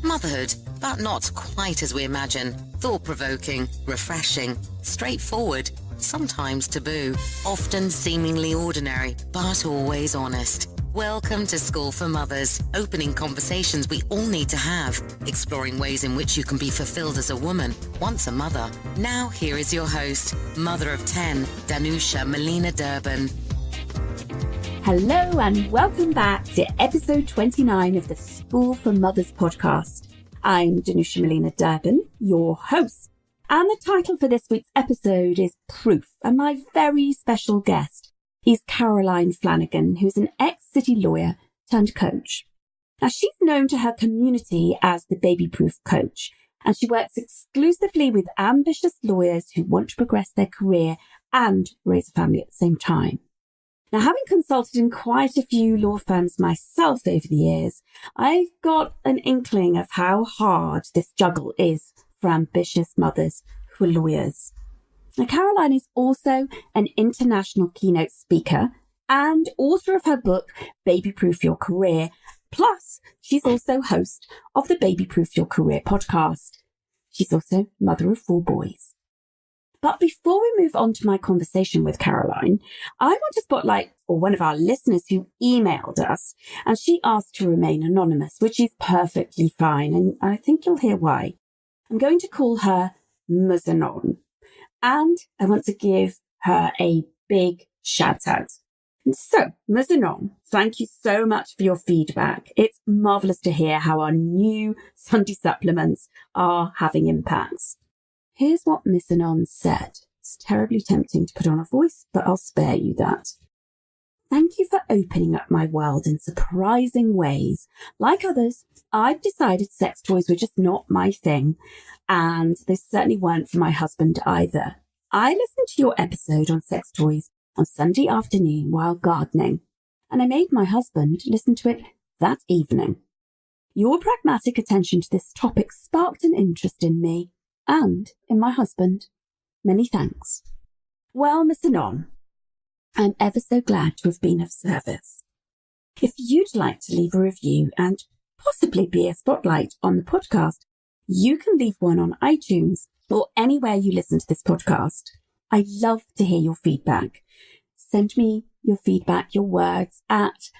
Motherhood, but not quite as we imagine. Thought-provoking, refreshing, straightforward, sometimes taboo, often seemingly ordinary, but always honest. Welcome to School for Mothers, opening conversations we all need to have, exploring ways in which you can be fulfilled as a woman, once a mother. Now here is your host, mother of 10, Danusha Melina Durbin. Hello and welcome back to episode 29 of the School for Mothers podcast. I'm Danusha Melina Durbin, your host. And the title for this week's episode is Proof. And my very special guest is Caroline Flanagan, who's an ex-city lawyer turned coach. Now, she's known to her community as the Babyproof Coach, and she works exclusively with ambitious lawyers who want to progress their career and raise a family at the same time. Now, having consulted in quite a few law firms myself over the years, I've got an inkling of how hard this juggle is for ambitious mothers who are lawyers. Now, Caroline is also an international keynote speaker and author of her book, Babyproof Your Career. Plus, she's also host of the Babyproof Your Career podcast. She's also mother of 4 boys. But before we move on to my conversation with Caroline, I want to spotlight one of our listeners who emailed us, and she asked to remain anonymous, which is perfectly fine, and I think you'll hear why. I'm going to call her Muzanon, and I want to give her a big shout out. So, Muzanon, thank you so much for your feedback. It's marvellous to hear how our new Sunday supplements are having impacts. Here's what Miss Anon said. It's terribly tempting to put on a voice, but I'll spare you that. Thank you for opening up my world in surprising ways. Like others, I've decided sex toys were just not my thing, and they certainly weren't for my husband either. I listened to your episode on sex toys on Sunday afternoon while gardening, and I made my husband listen to it that evening. Your pragmatic attention to this topic sparked an interest in me and in my husband. Many thanks. Well, Miss Anon, I'm ever so glad to have been of service. If you'd like to leave a review and possibly be a spotlight on the podcast, you can leave one on iTunes or anywhere you listen to this podcast. I love to hear your feedback. Send me your feedback, your words at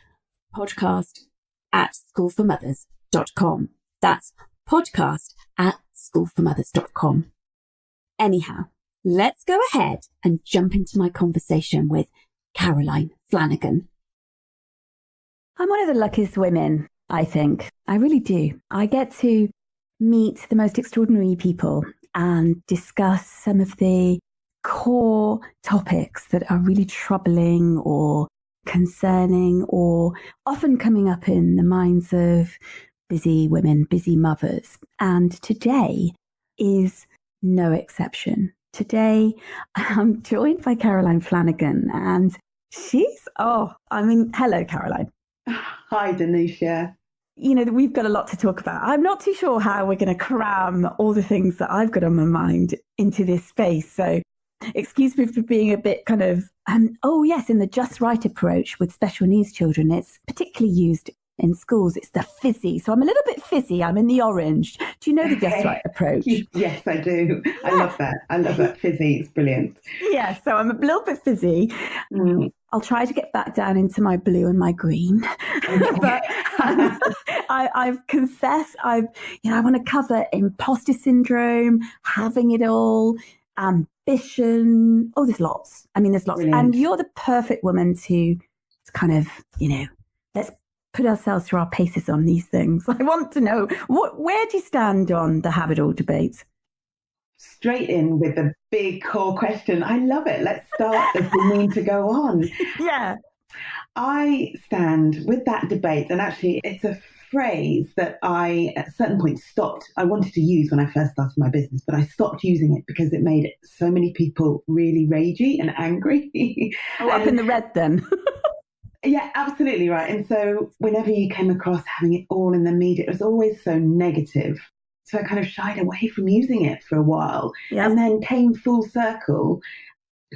podcast@schoolformothers.com. That's podcast@schoolformothers.com. Anyhow, let's go ahead and jump into my conversation with Caroline Flanagan. I'm one of the luckiest women, I think. I really do. I get to meet the most extraordinary people and discuss some of the core topics that are really troubling or concerning or often coming up in the minds of busy women, busy mothers. And today is no exception. Today, I'm joined by Caroline Flanagan, and hello, Caroline. Hi, Danusha. You know, we've got a lot to talk about. I'm not too sure how we're going to cram all the things that I've got on my mind into this space. So excuse me for being a bit kind of, in the just right approach with special needs children, it's particularly used in schools. It's the fizzy. So I'm a little bit fizzy. I'm in the orange. Do you know the just right approach? Yes, I do. Yeah. I love that. Fizzy. It's brilliant. Yeah, so I'm a little bit fizzy. I'll try to get back down into my blue and my green. But I've confessed, I want to cover imposter syndrome, having it all, ambition. Oh, there's lots. There's lots. Brilliant. And you're the perfect woman to kind of, let's put ourselves through our paces on these things. I want to know, where do you stand on the have it all debate? Straight in with the big core question. I love it. Let's start if we mean to go on. Yeah. I stand with that debate, and actually it's a phrase that I at a certain point stopped. I wanted to use when I first started my business, but I stopped using it because it made so many people really ragey and angry. Up in the red then. Yeah, absolutely right. And so whenever you came across having it all in the media, it was always so negative. So I kind of shied away from using it for a while, and then came full circle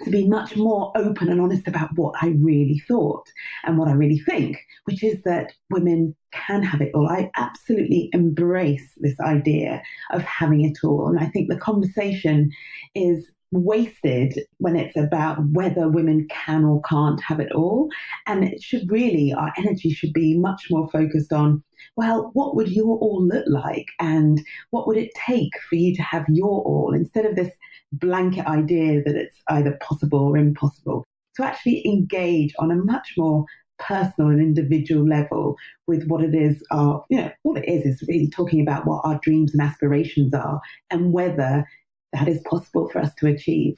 to be much more open and honest about what I really thought and what I really think, which is that women can have it all. I absolutely embrace this idea of having it all. And I think the conversation is wasted when it's about whether women can or can't have it all. And it should really, our energy should be much more focused on, well, what would your all look like? And what would it take for you to have your all, instead of this blanket idea that it's either possible or impossible, to actually engage on a much more personal and individual level with what it is, all it is really talking about what our dreams and aspirations are and whether that is possible for us to achieve.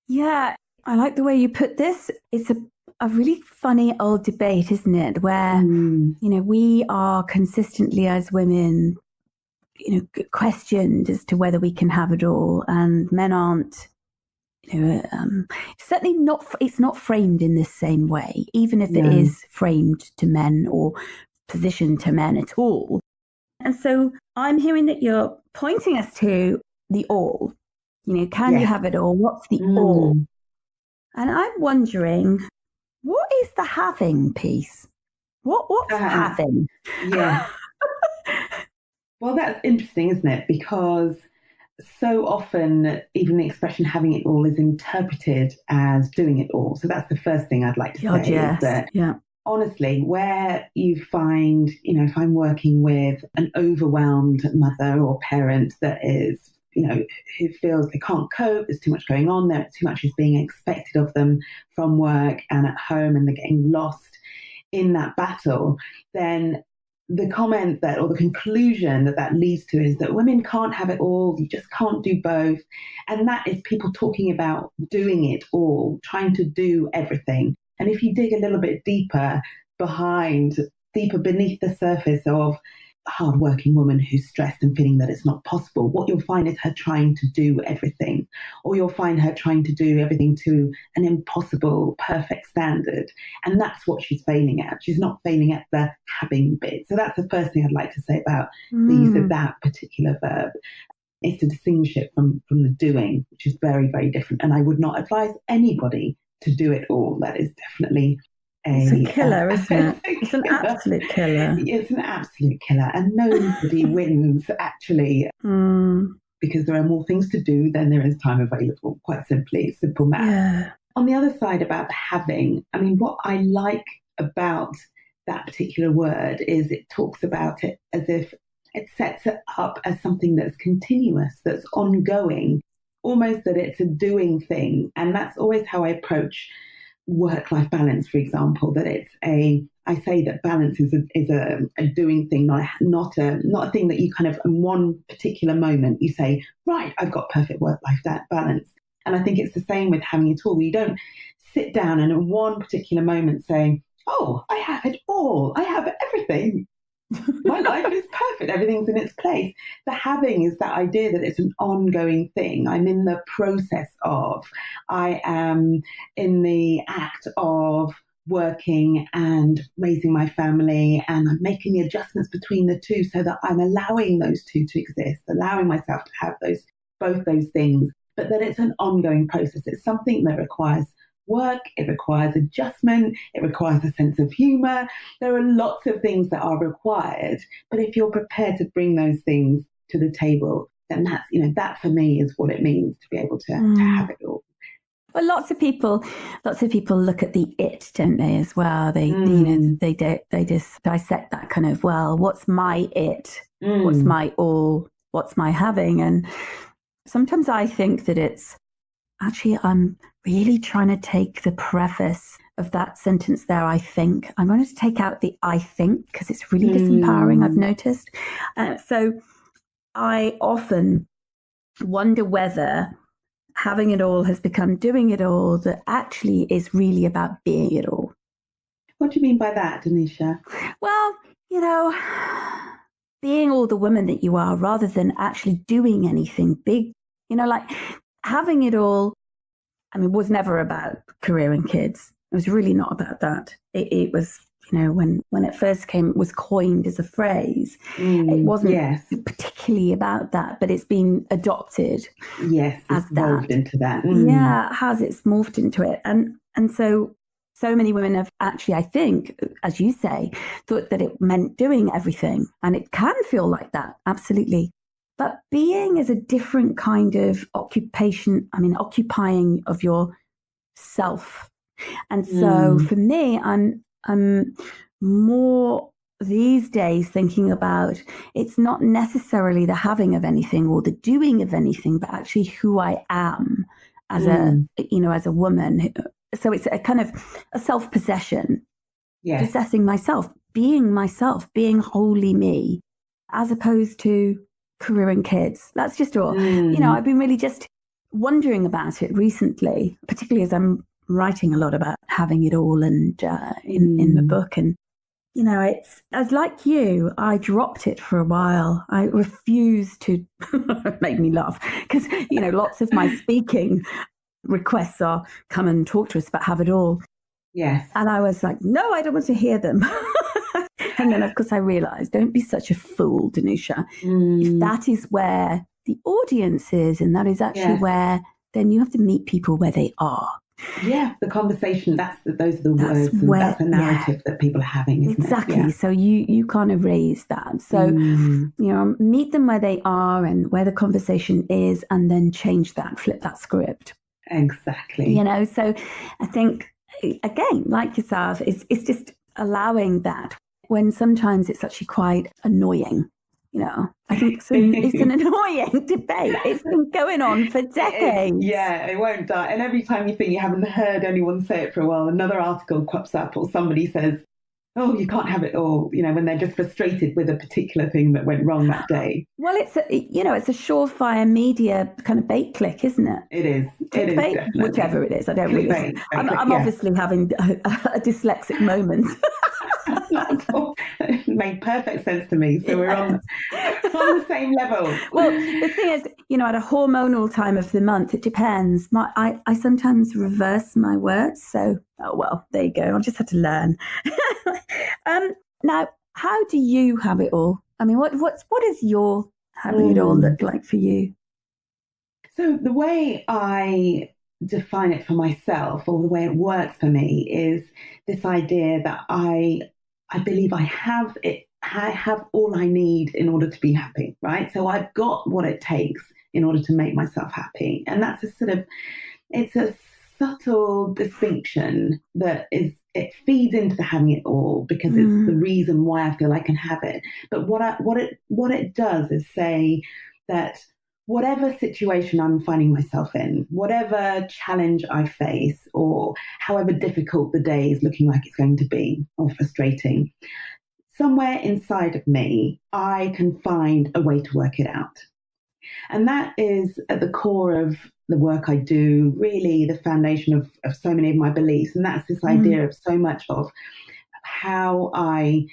Yeah, I like the way you put this. It's a really funny old debate, isn't it? Where, we are consistently as women, questioned as to whether we can have it all, and men aren't, certainly not, it's not framed in this same way, even if it is framed to men or positioned to men at all. And so I'm hearing that you're pointing us to the all. Can you have it all? What's the all? And I'm wondering, what is the having piece? What's having? Yeah. Well, that's interesting, isn't it? Because so often, even the expression having it all is interpreted as doing it all. So that's the first thing I'd like to say. Is that, honestly, where you find, if I'm working with an overwhelmed mother or parent that is, who feels they can't cope, there's too much going on, there too much is being expected of them from work and at home, and they're getting lost in that battle, then the comment that, or the conclusion that leads to, is that women can't have it all, you just can't do both. And that is people talking about doing it all, trying to do everything. And if you dig a little bit deeper beneath the surface of a hardworking woman who's stressed and feeling that it's not possible, what you'll find is her trying to do everything, or you'll find her trying to do everything to an impossible, perfect standard. And that's what she's failing at. She's not failing at the having bit. So that's the first thing I'd like to say about the use of that particular verb, is to distinguish it from the doing, which is very, very different. And I would not advise anybody to do it all. That is definitely it's a killer, isn't it? It's an absolute killer. It's an absolute killer. And nobody wins, actually, because there are more things to do than there is time available, quite simply. Simple math. Yeah. On the other side, about having, what I like about that particular word is it talks about it as if it sets it up as something that's continuous, that's ongoing, almost that it's a doing thing. And that's always how I approach work-life balance, for example, that I say that balance is a doing thing, not a thing that you kind of, in one particular moment, you say, right, I've got perfect work-life balance. And I think it's the same with having it all. You don't sit down and in one particular moment say, oh, I have it all. I have everything. My life is perfect. Everything's in its place. The having is that idea that it's an ongoing thing. I'm in the process of, I am in the act of working and raising my family, and I'm making the adjustments between the two so that I'm allowing those two to exist, allowing myself to have both those things, but that it's an ongoing process. It's something that requires work, it requires adjustment, it requires a sense of humor. There are lots of things that are required, but if you're prepared to bring those things to the table, then that's, that for me is what it means to be able to have it all. Well, lots of people look at the it, don't they, as well? They just dissect that kind of, well, what's my it? What's my all? What's my having? And sometimes I think that it's actually, I'm really trying to take the preface of that sentence there, I think. I'm going to take out the I think, because it's really disempowering, I've noticed. So I often wonder whether having it all has become doing it all, that actually is really about being it all. What do you mean by that, Danisha? Well, being all the woman that you are, rather than actually doing anything big, like having it all, was never about career and kids. It was really not about that. It was, when it first came, it was coined as a phrase. It wasn't particularly particularly about that, but it's been adopted. Yes, it's evolved into that. Yeah, it has. It's morphed into it. And so many women have actually, I think, as you say, thought that it meant doing everything. And it can feel like that, absolutely. But being is a different kind of occupation, occupying of yourself. And so for me, I'm more these days thinking about it's not necessarily the having of anything or the doing of anything, but actually who I am as as a woman. So it's a kind of a self-possession, possessing myself, being wholly me, as opposed to career and kids. That's just all. I've been really just wondering about it recently, particularly as I'm writing a lot about having it all and in the book. And it's as like you, I dropped it for a while. I refused to. It made me laugh because lots of my speaking requests are come and talk to us about have it all. Yes. And I was like, no, I don't want to hear them. And then of course I realized, don't be such a fool, Danusha. If that is where the audience is, and that is actually where then you have to meet people where they are. Yeah, the conversation, those are the words, and that's the narrative that people are having, isn't exactly. it? Yeah. So you kind of raise that. So, meet them where they are and where the conversation is, and then change that, flip that script. Exactly. So I think, again, like yourself, it's just allowing that when sometimes it's actually quite annoying. I think it's an annoying debate. It's been going on for decades. It won't die. And every time you think you haven't heard anyone say it for a while, another article crops up or somebody says, oh, you can't have it all, when they're just frustrated with a particular thing that went wrong that day. Well, it's a surefire media kind of bait click, isn't it? It is. It is, definitely. Whichever it is. I don't really. I'm obviously having a dyslexic moment. It made perfect sense to me. So we're on the same level. Well, the thing is, at a hormonal time of the month, it depends. I sometimes reverse my words. So, there you go. I'll just have to learn. Now, how do you have it all? What is your having it all look like for you? So the way I define it for myself, or the way it works for me, is this idea that I believe I have it. I have all I need in order to be happy, right? So I've got what it takes in order to make myself happy. And that's it's a subtle distinction that it feeds into the having it all, because it's the reason why I feel I can have it. But what it does is say that whatever situation I'm finding myself in, whatever challenge I face, or however difficult the day is looking like it's going to be, or frustrating, somewhere inside of me, I can find a way to work it out. And that is at the core of the work I do, really the foundation of so many of my beliefs. And that's this idea of so much of how I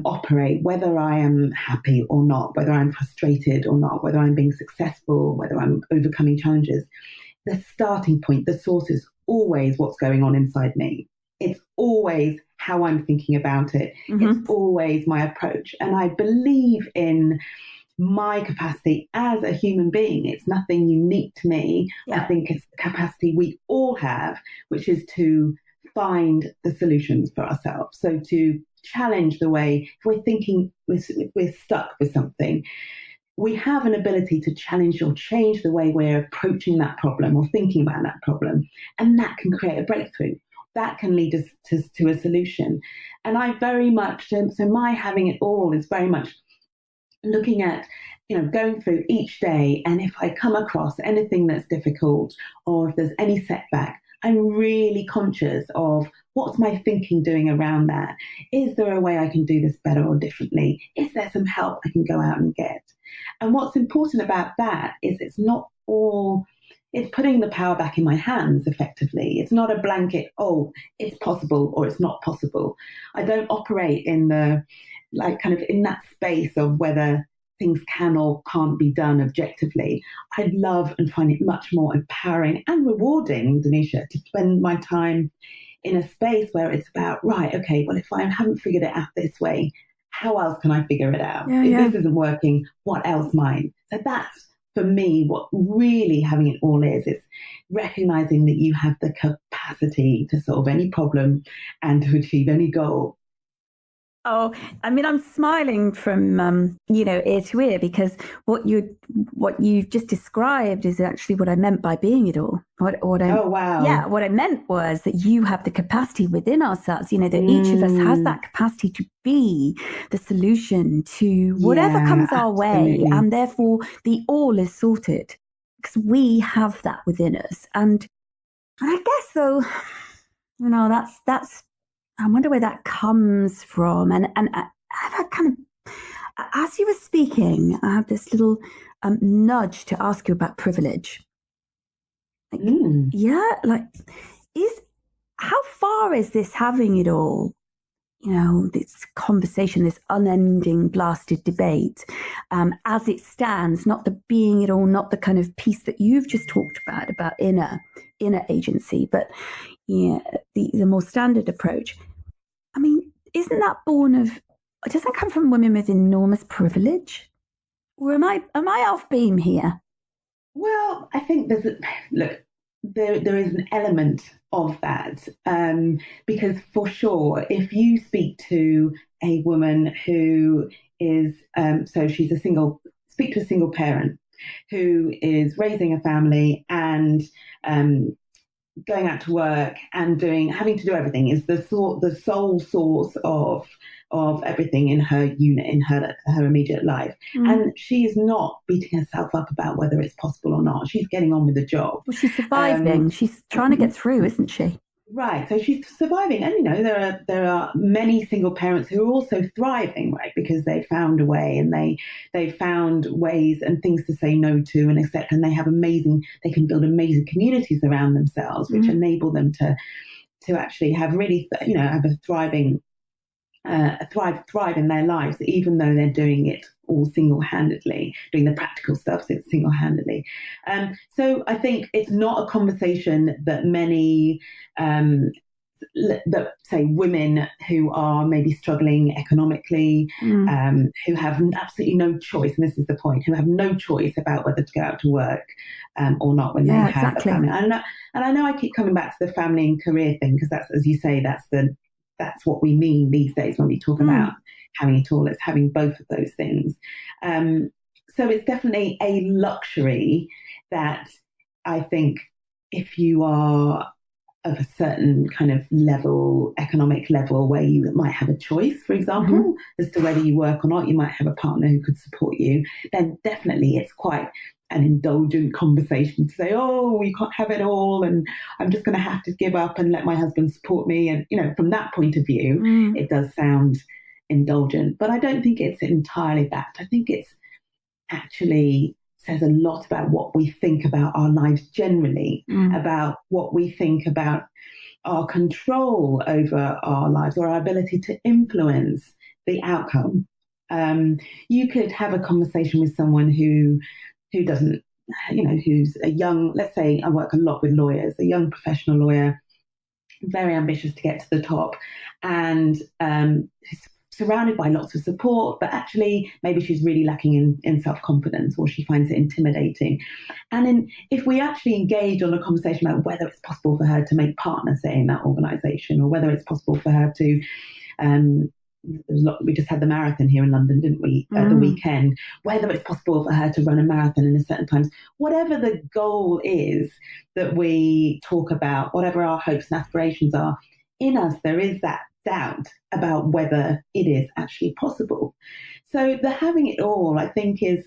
operate, whether I am happy or not, whether I'm frustrated or not, whether I'm being successful, whether I'm overcoming challenges. The starting point, the source, is always what's going on inside me. It's always how I'm thinking about it. It's always my approach. And I believe in my capacity as a human being. It's nothing unique to me. I think it's the capacity we all have, which is to find the solutions for ourselves. So to challenge the way, if we're thinking we're stuck with something, we have an ability to challenge or change the way we're approaching that problem or thinking about that problem. And that can create a breakthrough. That can lead us to a solution. And I very much, so my having it all is very much looking at, going through each day. And if I come across anything that's difficult, or if there's any setback, I'm really conscious of what's my thinking doing around that. Is there a way I can do this better or differently? Is there some help I can go out and get? And what's important about that is it's not all, it's putting the power back in my hands effectively. It's not a blanket, it's possible or it's not possible. I don't operate in in that space of whether things can or can't be done objectively. I love and find it much more empowering and rewarding, Danusha, to spend my time in a space where it's about, right, okay, well, if I haven't figured it out this way, how else can I figure it out? Yeah, If this isn't working, what else might? So that's, for me, what really having it all is. It's recognizing that you have the capacity to solve any problem and to achieve any goal. Oh, I mean, I'm smiling from ear to ear, because what you've just described is actually what I meant by being it all. Oh, wow. Yeah, what I meant was that you have the capacity within ourselves, that each of us has that capacity to be the solution to whatever comes our way, and therefore the all is sorted because we have that within us. And I guess, though, that's I wonder where that comes from. And I've had kind of, as you were speaking, I have this little nudge to ask you about privilege. Yeah, how far is this having it all? This conversation, this unending blasted debate, as it stands, not the being it all, not the kind of piece that you've just talked about inner agency, but the more standard approach. I mean, isn't that does that come from women with enormous privilege? Or am I off beam here? Well, I think there is an element of that, because for sure, if you speak to a woman who is, speak to a single parent who is raising a family and going out to work and having to do everything, is the sole source of everything in her unit, in her immediate life. And she is not beating herself up about whether it's possible or not. She's getting on with the job. Well, she's surviving. She's trying to get through, isn't she? Right. So she's surviving. And, there are many single parents who are also thriving, right? Because they found a way, and they found ways and things to say no to and accept. And they can build amazing communities around themselves, which enable them to actually have really, have a thriving, thrive in their lives, even though they're doing it all single-handedly, doing the practical stuff single-handedly. So I think it's not a conversation that many, that say women who are maybe struggling economically, who have absolutely no choice, and this is the point, who have no choice about whether to go out to work or not when they have a family. And I know I keep coming back to the family and career thing, because that's, as you say, that's what we mean these days when we talk about having it all. It's having both of those things. So it's definitely a luxury that I think if you are of a certain kind of level, economic level, where you might have a choice, for example, as to whether you work or not, you might have a partner who could support you, then definitely it's quite an indulgent conversation to say, oh, we can't have it all, and I'm just going to have to give up and let my husband support me. And, from that point of view, it does sound indulgent, but I don't think it's entirely that. I think it's actually says a lot about what we think about our lives generally, about what we think about our control over our lives, or our ability to influence the outcome. You could have a conversation with someone who doesn't, who's a young, let's say I work a lot with lawyers, a young professional lawyer, very ambitious to get to the top, and who's surrounded by lots of support, but actually maybe she's really lacking in self-confidence, or she finds it intimidating. And then if we actually engage on a conversation about whether it's possible for her to make partner, say, in that organisation, or whether it's possible for her to, we just had the marathon here in London, didn't we, at the weekend, whether it's possible for her to run a marathon in a certain times, whatever the goal is that we talk about, whatever our hopes and aspirations are, in us there is that doubt about whether it is actually possible. So the having it all, I think, is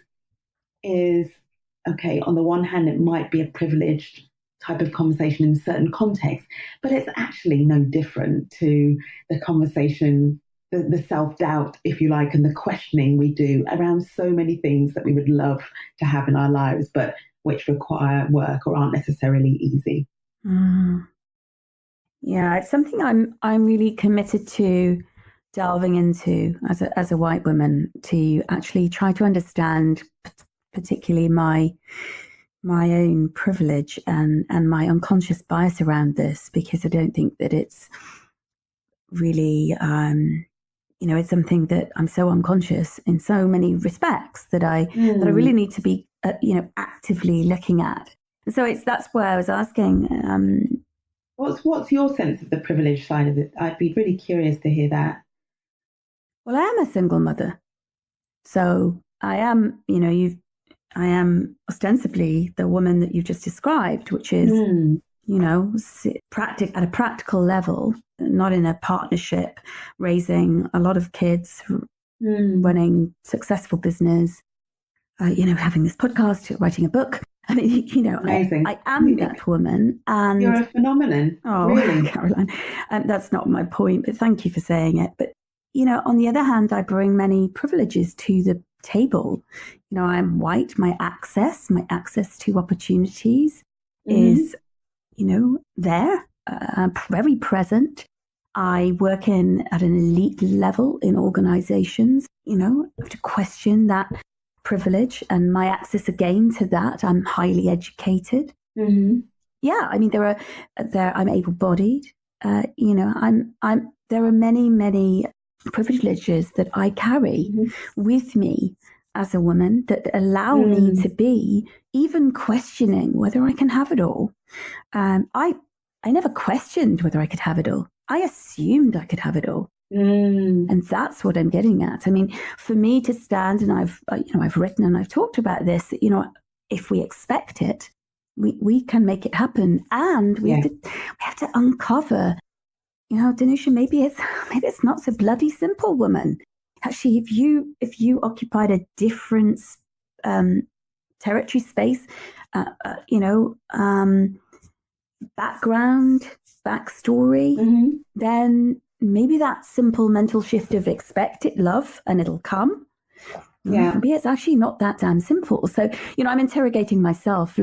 okay. On the one hand, it might be a privileged type of conversation in certain contexts, but it's actually no different to the conversation, the self-doubt, if you like, and the questioning we do around so many things that we would love to have in our lives, but which require work or aren't necessarily easy. Yeah, it's something I'm really committed to delving into as a white woman, to actually try to understand, particularly my own privilege and my unconscious bias around this, because I don't think that it's really it's something that I'm so unconscious in so many respects that I really need to be, actively looking at. So that's where I was asking. What's your sense of the privilege side of it? I'd be really curious to hear that. Well, I am a single mother, so I am, I am ostensibly the woman that you've just described, which is, at a practical level, not in a partnership, raising a lot of kids, running successful business, having this podcast, writing a book. I mean, Amazing. I am that woman. And you're a phenomenon. Oh, really, Caroline. That's not my point, but thank you for saying it. But, on the other hand, I bring many privileges to the table. I'm white. My access to opportunities is, there, very present. I work at an elite level in organizations. I have to question that privilege and my access again to that. I'm highly educated. Mm-hmm. Yeah, I mean, I'm able-bodied. There are many, many privileges that I carry with me as a woman that allow me to be even questioning whether I can have it all. I never questioned whether I could have it all. I assumed I could have it all. And that's what I'm getting at. I mean, for me to stand, and I've written and I've talked about this, if we expect it, we can make it happen. And we have to uncover, Danusha, maybe it's not so bloody simple, woman. Actually, if you occupied a different territory, space, background, backstory, then maybe that simple mental shift of expect it, love, and it'll come. Yeah. Maybe it's actually not that damn simple. So, I'm interrogating myself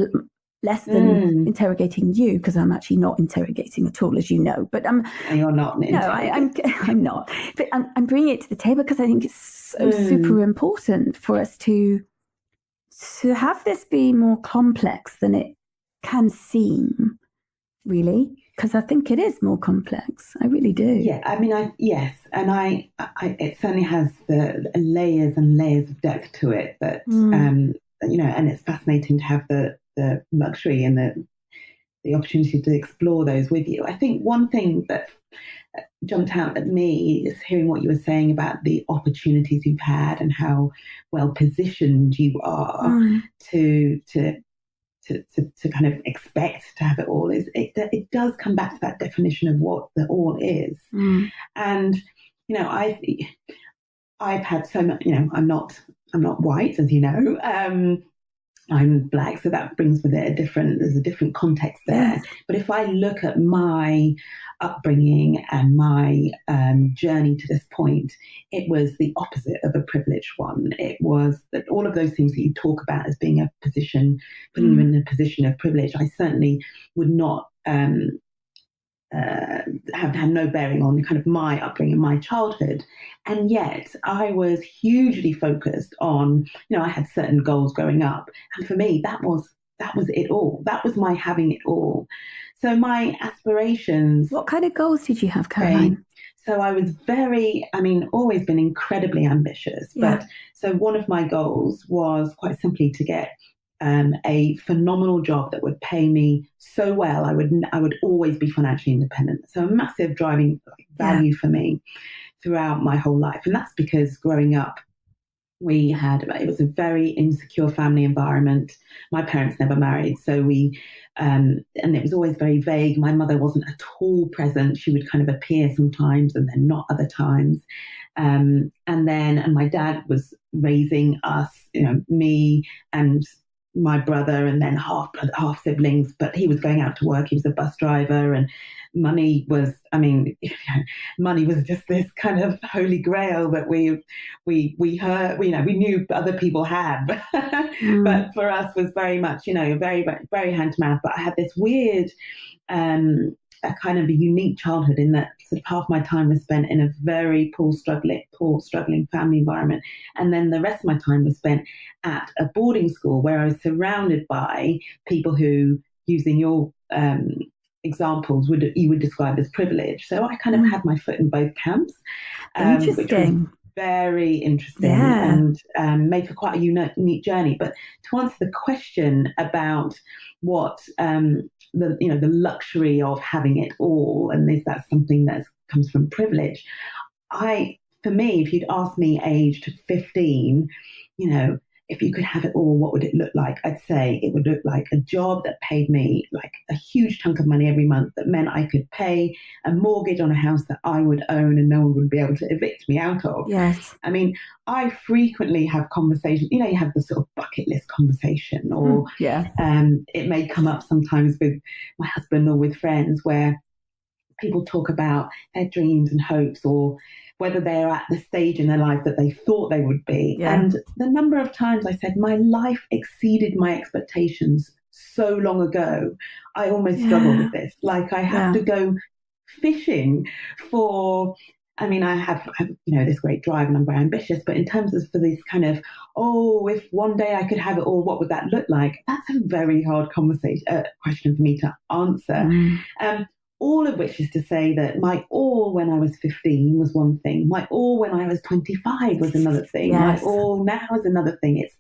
less than interrogating you, because I'm actually not interrogating at all, as you know. But you're not. No, I'm not. But I'm bringing it to the table because I think it's so super important for us to have this be more complex than it can seem, really. Because I think it is more complex. I really do. Yeah, I mean, yes, and I it certainly has the layers and layers of depth to it. But and it's fascinating to have the luxury and the opportunity to explore those with you. I think one thing that jumped out at me is hearing what you were saying about the opportunities you've had and how well positioned you are to kind of expect to have it all. It does come back to that definition of what the all is. And I've had so much. I'm not white, as you know. I'm black, so that brings with it there's a different context there. Yes. But if I look at my upbringing and my journey to this point, it was the opposite of a privileged one. It was that all of those things that you talk about as being a position, putting you in a position of privilege, I certainly would not have had no bearing on kind of my upbringing, my childhood. And yet I was hugely focused on, I had certain goals growing up. And for me, that was it all. That was my having it all. So my aspirations. What kind of goals did you have, Caroline? So I was always been incredibly ambitious. Yeah. But so one of my goals was quite simply to get a phenomenal job that would pay me so well, I would always be financially independent. So a massive driving value for me throughout my whole life. And that's because growing up, it was a very insecure family environment. My parents never married. So and it was always very vague. My mother wasn't at all present. She would kind of appear sometimes and then not other times. And my dad was raising us, me and my brother, and then half siblings, but he was going out to work. He was a bus driver, and money was just this kind of holy grail that we heard, we knew other people had, but for us was very much, very, very hand to mouth. But I had this weird, a kind of a unique childhood in that sort of half my time was spent in a very poor, struggling family environment. And then the rest of my time was spent at a boarding school where I was surrounded by people who, using your examples you would describe as privilege. So I kind of had my foot in both camps, which was very interesting and made for quite a unique journey. But to answer the question about what the luxury of having it all, and is that something that comes from privilege? For me, if you'd asked me aged 15, if you could have it all, what would it look like? I'd say it would look like a job that paid me like a huge chunk of money every month that meant I could pay a mortgage on a house that I would own and no one would be able to evict me out of. Yes. I mean, I frequently have conversations, you have the sort of bucket list conversation, or it may come up sometimes with my husband or with friends where people talk about their dreams and hopes, or whether they're at the stage in their life that they thought they would be. Yeah. And the number of times I said, my life exceeded my expectations so long ago, I almost struggle with this. Like I have to go fishing for, I have this great drive and I'm very ambitious, but in terms of for this kind of, if one day I could have it all, what would that look like? That's a very hard question for me to answer. All of which is to say that my all when I was 15 was one thing. My all when I was 25 was another thing. Yes. My all now is another thing. It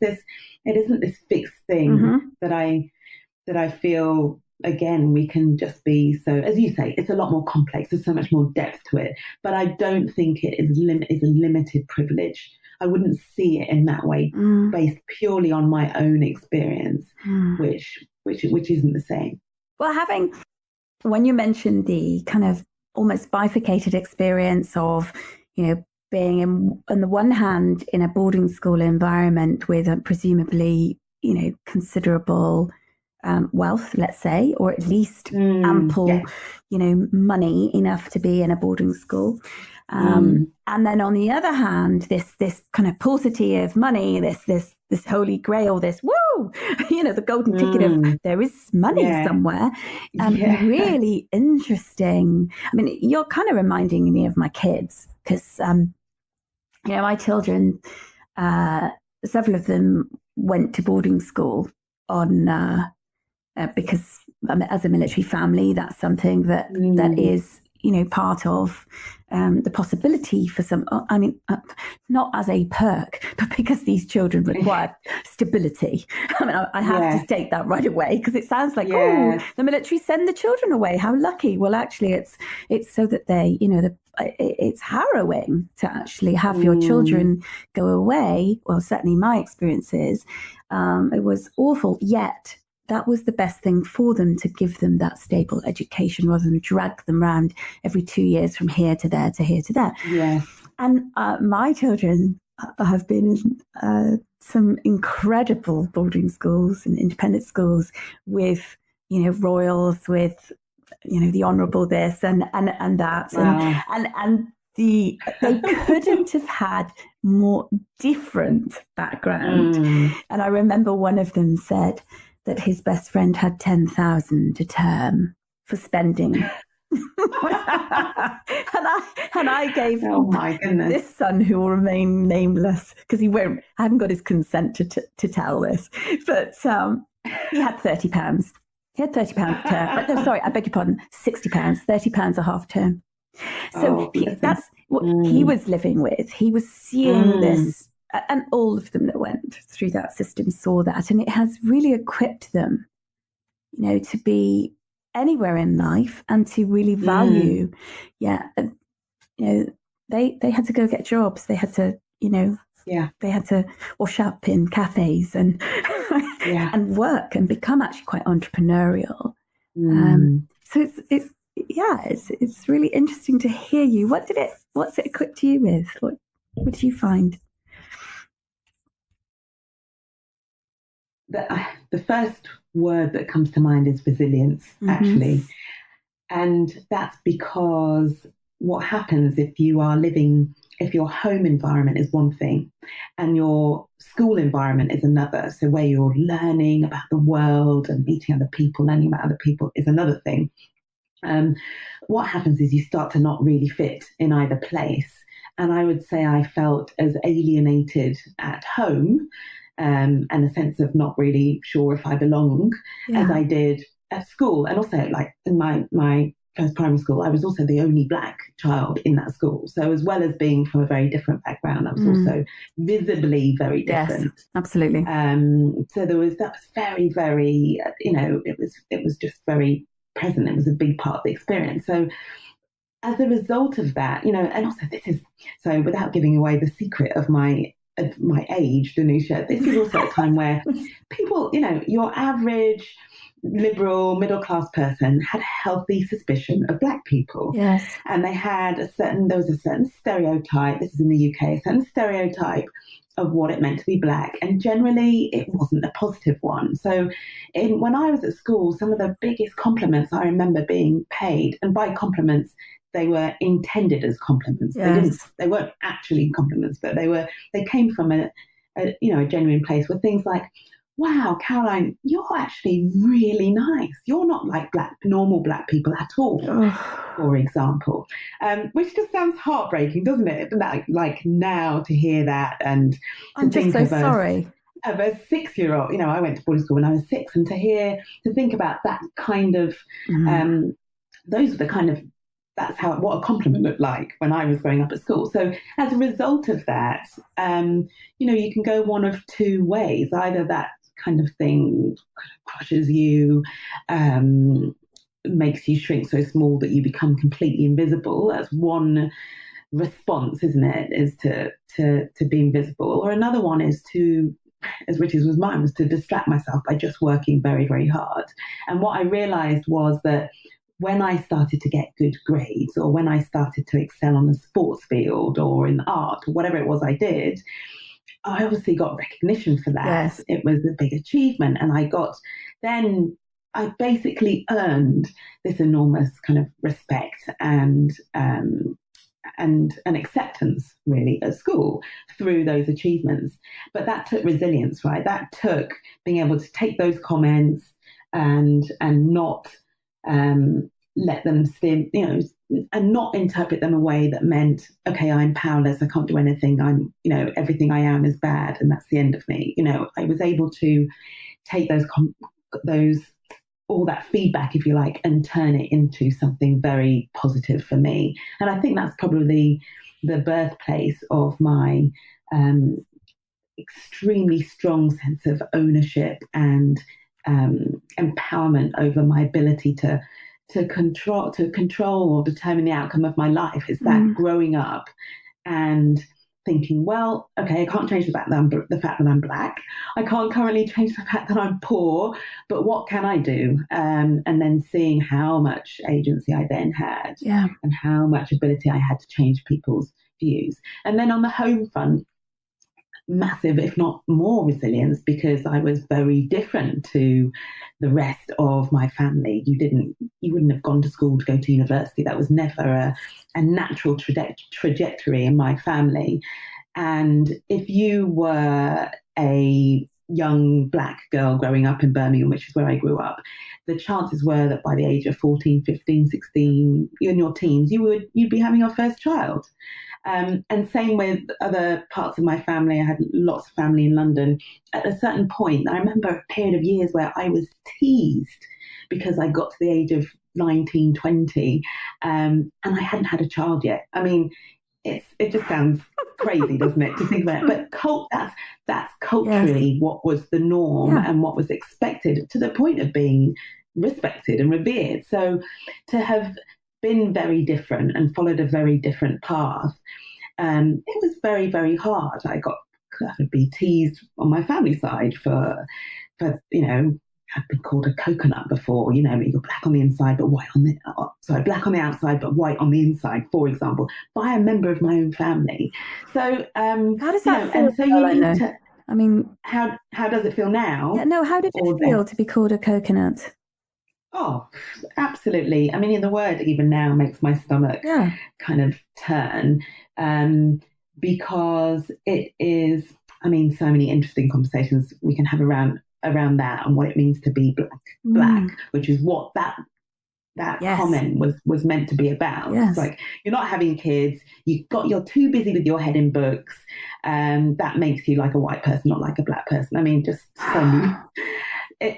isn't this fixed thing that I feel, again, we can just be so, as you say, it's a lot more complex. There's so much more depth to it. But I don't think it is a limited privilege. I wouldn't see it in that way, based purely on my own experience, which isn't the same. Well, when you mentioned the kind of almost bifurcated experience of, being on the one hand in a boarding school environment with presumably, considerable wealth, let's say, or at least ample, money enough to be in a boarding school. And then on the other hand, this kind of paucity of money, this holy grail, this the golden ticket of there is money somewhere. Really interesting. I mean, you're kind of reminding me of my kids because, my children, several of them went to boarding school because as a military family, that's something that is, part of the possibility for some, not as a perk, but because these children require stability. I have to state that right away because it sounds like, the military send the children away. How lucky. Well, actually, it's so that they, it's harrowing to actually have your children go away. Well, certainly my experience is, it was awful, yet that was the best thing for them, to give them that stable education rather than drag them around every 2 years from here to there to here to there. Yes. And my children have been in some incredible boarding schools and independent schools with, royals, with, the honourable this and that. Wow. And they couldn't have had more different background. And I remember one of them said that his best friend had 10,000 a term for spending. and I gave this son, who will remain nameless because I haven't got his consent to tell this, but he had £30. He had £30 a term. No, sorry, I beg your pardon, £60, £30 a half term. So that's what he was living with. He was seeing this. And all of them that went through that system saw that, and it has really equipped them, to be anywhere in life and to really value. They had to go get jobs. They had to, they had to wash up in cafes and and work and become actually quite entrepreneurial. So it's really interesting to hear you. What's it equipped you with? What did you find? The first word that comes to mind is resilience, actually. And that's because what happens if your home environment is one thing and your school environment is another, so where you're learning about the world and meeting other people, learning about other people is another thing. What happens is you start to not really fit in either place. And I would say I felt as alienated at home and a sense of not really sure if I belong as I did at school, and also like in my first primary school, I was also the only black child in that school. So as well as being from a very different background, I was also visibly very different. Yes, absolutely. So that was very, very, it was just very present. It was a big part of the experience. So as a result of that, and also so without giving away the secret of my age, Danusha, this is also a time where people, your average liberal middle-class person had a healthy suspicion of black people. Yes. And there was a certain stereotype, this is in the UK, a certain stereotype of what it meant to be black. And generally it wasn't a positive one. So when I was at school, some of the biggest compliments I remember being paid, and by compliments, they were intended as compliments. Yes. They weren't actually compliments, but they came from a genuine place, were things like, wow, Caroline, you're actually really nice. You're not like normal black people at all, for example, which just sounds heartbreaking, doesn't it? Like now to hear that, and I'm just so sorry. Of a 6-year-old, I went to boarding school when I was 6, and to think about that kind of, those are the kind of, that's what a compliment looked like when I was growing up at school. So as a result of that, you can go one of two ways. Either that kind of thing crushes you, makes you shrink so small that you become completely invisible. That's one response, isn't it? Is to be invisible. Or another one is to, as Richard's was mine, was to distract myself by just working very, very hard. And what I realized was that when I started to get good grades, or when I started to excel on the sports field or in art or whatever it was I did, I obviously got recognition for that. Yes. It was a big achievement. And I basically earned this enormous kind of respect and acceptance really at school through those achievements. But that took resilience, right? That took being able to take those comments and not let them steam, and not interpret them a way that meant, okay, I'm powerless, I can't do anything, I'm, everything I am is bad, and that's the end of me. I was able to take all that feedback, if you like, and turn it into something very positive for me. And I think that's probably the birthplace of my extremely strong sense of ownership and empowerment over my ability to control or determine the outcome of my life. Is that growing up and thinking, well, okay, I can't change the fact that I'm black. I can't currently change the fact that I'm poor, but what can I do? And then seeing how much agency I then had, and how much ability I had to change people's views. And then on the home front, massive, if not more, resilience, because I was very different to the rest of my family. You wouldn't have gone to school to go to university. That was never a natural trajectory in my family. And if you were a young black girl growing up in Birmingham, which is where I grew up, the chances were that by the age of 14, 15, 16, in your teens, you'd be having your first child. And same with other parts of my family. I had lots of family in London. At a certain point, I remember a period of years where I was teased because I got to the age of 19, 20, and I hadn't had a child yet. I mean, it just sounds crazy, doesn't it, to think about it? But that's culturally what was the norm and what was expected, to the point of being respected and revered. So to have been very different and followed a very different path, it was very, very hard. I would be teased on my family side for I've been called a coconut before, you're black on the inside but white on the black on the outside but white on the inside, for example, by a member of my own family. So how does that feel? And so you need to, I mean, how does it feel now? Yeah, no, how did it feel to be called a coconut? Oh, absolutely. I mean, the word even now makes my stomach kind of turn, because it is, so many interesting conversations we can have around that and what it means to be black, which is what that comment was meant to be about. Yes. It's like, you're not having kids, you're too busy with your head in books, and that makes you like a white person, not like a black person. I mean, just so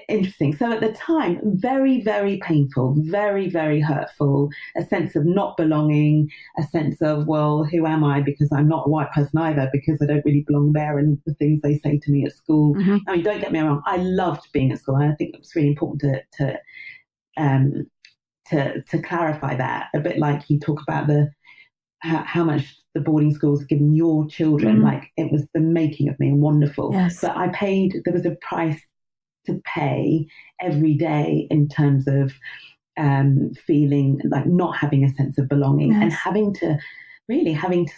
interesting. So at the time, very, very painful, very, very hurtful, a sense of not belonging, a sense of, well, who am I? Because I'm not a white person either, because I don't really belong there, and the things they say to me at school. Mm-hmm. I mean, don't get me wrong, I loved being at school, and I think it was really important to clarify that, a bit like you talk about how much the boarding schools have given your children. Like, it was the making of me, and wonderful. Yes. But there was a price to pay every day in terms of feeling like not having a sense of belonging, and having to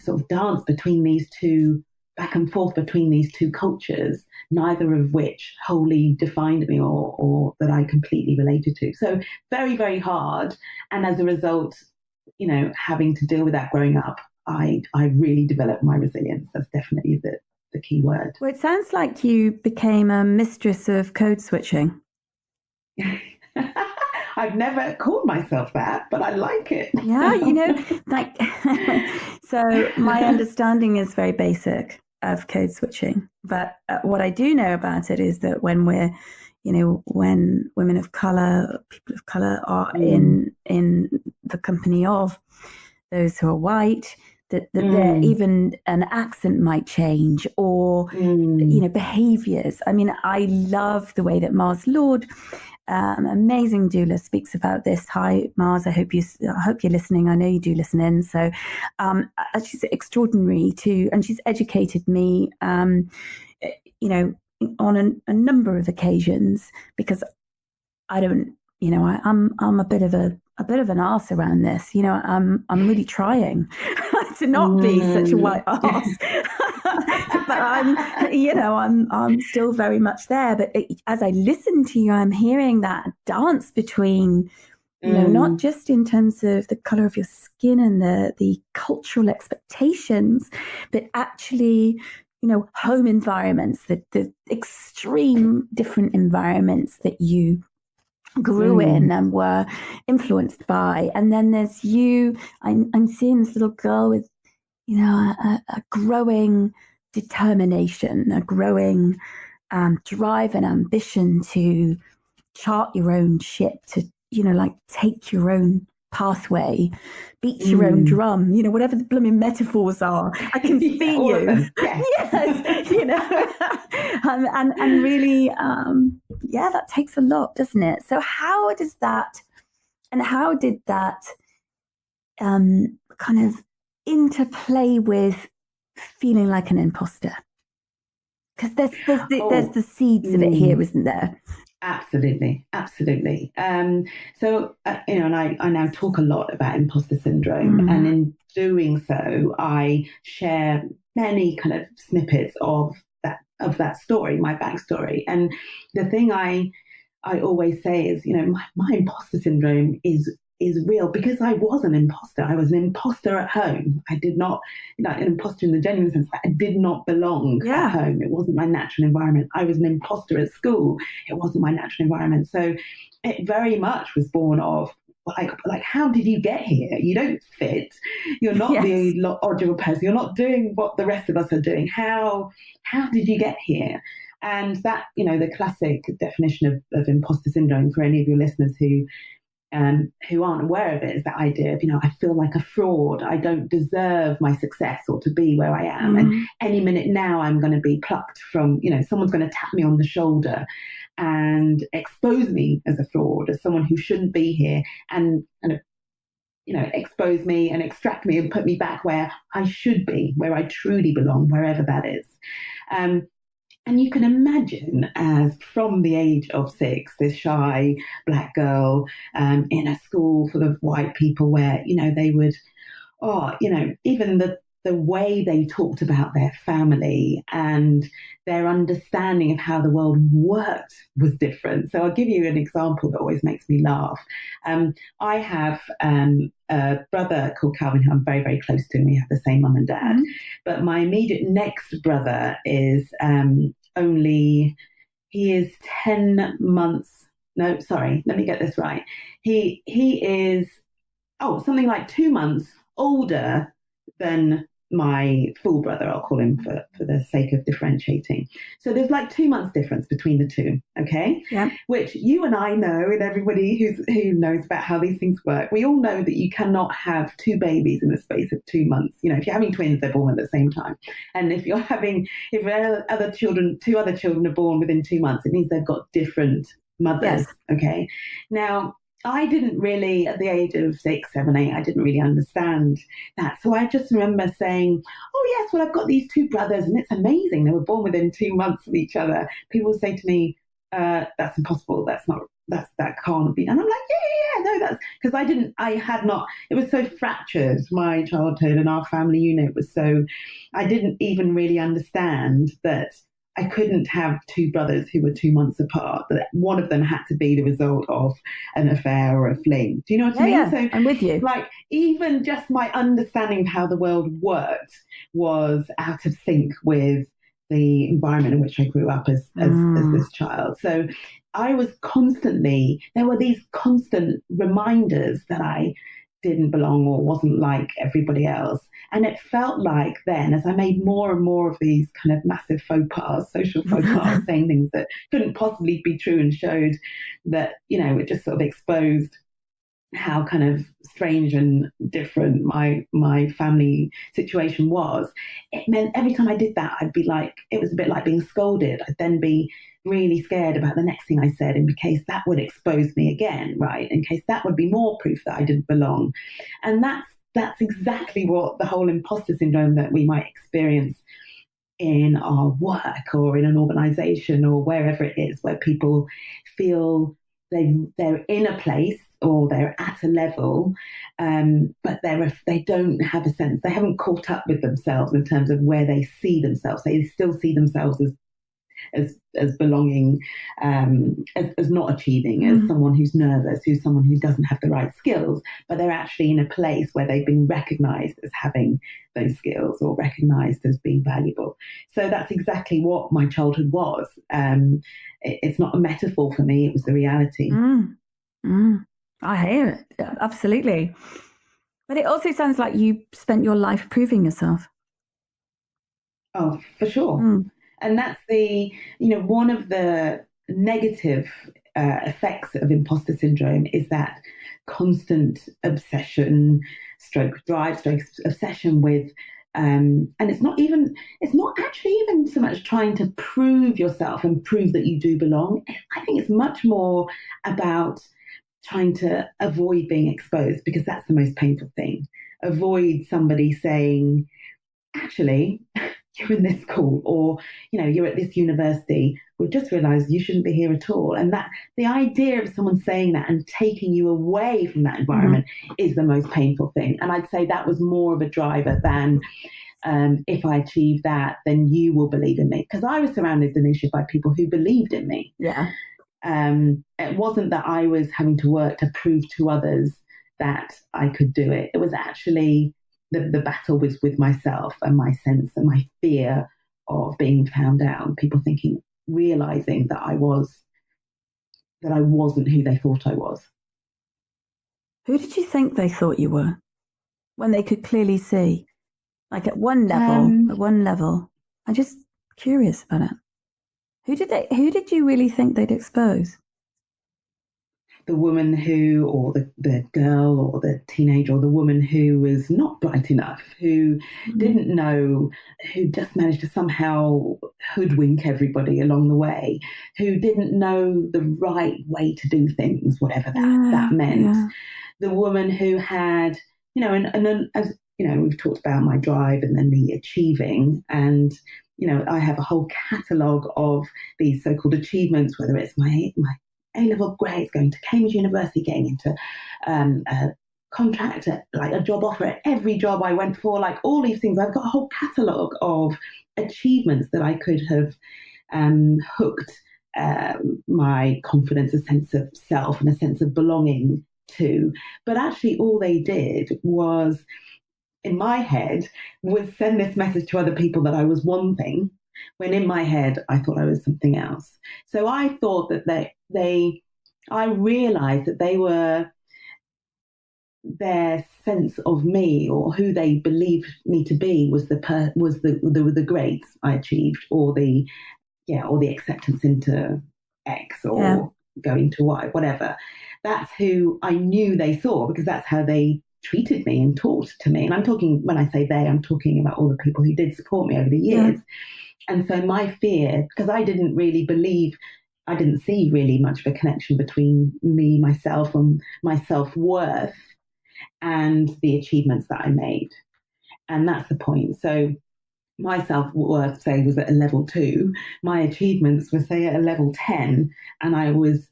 sort of dance between these two, back and forth between these two cultures, neither of which wholly defined me or that I completely related to. So very, very hard. And as a result, having to deal with that growing up, I really developed my resilience. That's definitely the key word. Well, it sounds like you became a mistress of code switching. I've never called myself that, but I like it. Yeah, so my understanding is very basic of code switching. But what I do know about it is that when when women of color, people of color are in the company of those who are white, that there even an accent might change, or behaviors. I mean, I love the way that Mars Lord, amazing doula, speaks about this. Hi, Mars. I hope you're listening. I know you do listen in. So, she's extraordinary too, and she's educated me. On a number of occasions, because I don't. I'm a bit of an arse around this. I'm really trying to not be such a white arse, but I'm still very much there. But as I listen to you, I'm hearing that dance between, not just in terms of the color of your skin and the cultural expectations, but actually, home environments, the extreme different environments that you grew in and were influenced by. And then there's you. I'm seeing this little girl with, a growing determination, a growing drive and ambition to chart your own ship, to, take your own pathway, beat your own drum, whatever the blooming metaphors are. I can see you. Yes, and really, that takes a lot, doesn't it? So how did that kind of interplay with feeling like an imposter? Because there's the seeds of it here, isn't there? Absolutely. So, and I now talk a lot about imposter syndrome, and in doing so, I share many kind of snippets of that story, my backstory. And the thing I always say is, my imposter syndrome is real, because I was an imposter. I was an imposter at home. I did not, an imposter in the genuine sense that I did not belong at home. It wasn't my natural environment. I was an imposter at school. It wasn't my natural environment. So it very much was born of, like, how did you get here? You don't fit. You're not the logical person. You're not doing what the rest of us are doing. How did you get here? And that, the classic definition of imposter syndrome, for any of your listeners who aren't aware of it, is that idea of, I feel like a fraud. I don't deserve my success or to be where I am. And any minute now I'm going to be plucked from, someone's going to tap me on the shoulder and expose me as a fraud, as someone who shouldn't be here, and expose me and extract me and put me back where I should be, where I truly belong, wherever that is. And you can imagine, as from the age of 6, this shy black girl in a school full of white people, where, they would, even the way they talked about their family and their understanding of how the world worked was different. So I'll give you an example that always makes me laugh. I have a brother called Calvin, who I'm very, very close to, and we have the same mum and dad. But my immediate next brother is he is 10 months. No, sorry, let me get this right. He is something like 2 months older than my full brother, I'll call him for the sake of differentiating. So there's like 2 months difference between the two, okay? Yeah. Which you and I know, and everybody who knows about how these things work, we all know that you cannot have two babies in the space of 2 months. You know, if you're having twins, they're born at the same time. And if other children, two other children are born within 2 months, it means they've got different mothers, Yes. okay? Now, I didn't really, at the age of 6, 7, 8, I didn't really understand that. So I just remember saying, oh, yes, well, I've got these two brothers and it's amazing. They were born within 2 months of each other. People would say to me, that's impossible. That can't be. And I'm like, yeah, no, that's because it was so fractured. My childhood and our family unit was so, I didn't even really understand that I couldn't have two brothers who were 2 months apart, that one of them had to be the result of an affair or a fling. Do you know what I mean? Yeah, So I'm with you. Like, even just my understanding of how the world worked was out of sync with the environment in which I grew up as this child. So there were these constant reminders that I didn't belong or wasn't like everybody else. And it felt like then, as I made more and more of these kind of massive faux pas, social faux pas, saying things that couldn't possibly be true, and showed that, you know, it just sort of exposed how kind of strange and different my family situation was. It meant every time I did that, it was a bit like being scolded. I'd then be really scared about the next thing I said in case that would expose me again, right? In case that would be more proof that I didn't belong. And that's exactly what the whole imposter syndrome that we might experience in our work or in an organization or wherever it is, where people feel they're in a place or they're at a level, but they don't have a sense, they haven't caught up with themselves in terms of where they see themselves. They still see themselves as belonging, as not achieving, as someone who's nervous, who's someone who doesn't have the right skills, but they're actually in a place where they've been recognized as having those skills or recognized as being valuable. So that's exactly what my childhood was. It's not a metaphor for me, it was the reality. I hear it, yeah, absolutely. But it also sounds like you spent your life proving yourself. Oh, for sure. And that's one of the negative effects of imposter syndrome is that constant obsession, stroke drive, stroke obsession with, and it's not actually even so much trying to prove yourself and prove that you do belong. I think it's much more about trying to avoid being exposed, because that's the most painful thing. Avoid somebody saying, actually, you're in this school, or, you know, you're at this university, we've just realized you shouldn't be here at all. And that the idea of someone saying that and taking you away from that environment is the most painful thing. And I'd say that was more of a driver than if I achieve that, then you will believe in me. Because I was surrounded, Danisha, by people who believed in me. Yeah. It wasn't that I was having to work to prove to others that I could do it. It was actually the battle was with myself and my sense and my fear of being found out. People realizing that I wasn't who they thought I was. Who did you think they thought you were when they could clearly see? Like at one level, I'm just curious about it. Who did you really think they'd expose? The woman or the girl or the teenager or the woman who was not bright enough, who didn't know, who just managed to somehow hoodwink everybody along the way, who didn't know the right way to do things, whatever that meant. Yeah. The woman who had, and as you know, we've talked about my drive and then me achieving, and I have a whole catalogue of these so-called achievements, whether it's my A-level grades, going to Cambridge University, getting into a contract, like a job offer at every job I went for, like all these things. I've got a whole catalogue of achievements that I could have hooked my confidence, a sense of self and a sense of belonging to. But actually all they did was, in my head, was send this message to other people that I was one thing, when in my head I thought I was something else. So I thought that I realized that they were their sense of me or who they believed me to be was the grades I achieved, or the acceptance into X, or going to Y, whatever. That's who I knew they saw, because that's how they treated me and talked to me. And I'm talking, when I say they, I'm talking about all the people who did support me over the years. And so my fear, because I didn't see really much of a connection between me, myself, and my self-worth and the achievements that I made. And that's the point. So my self-worth, say, was at a level 2. My achievements were, say, at a level 10. And I was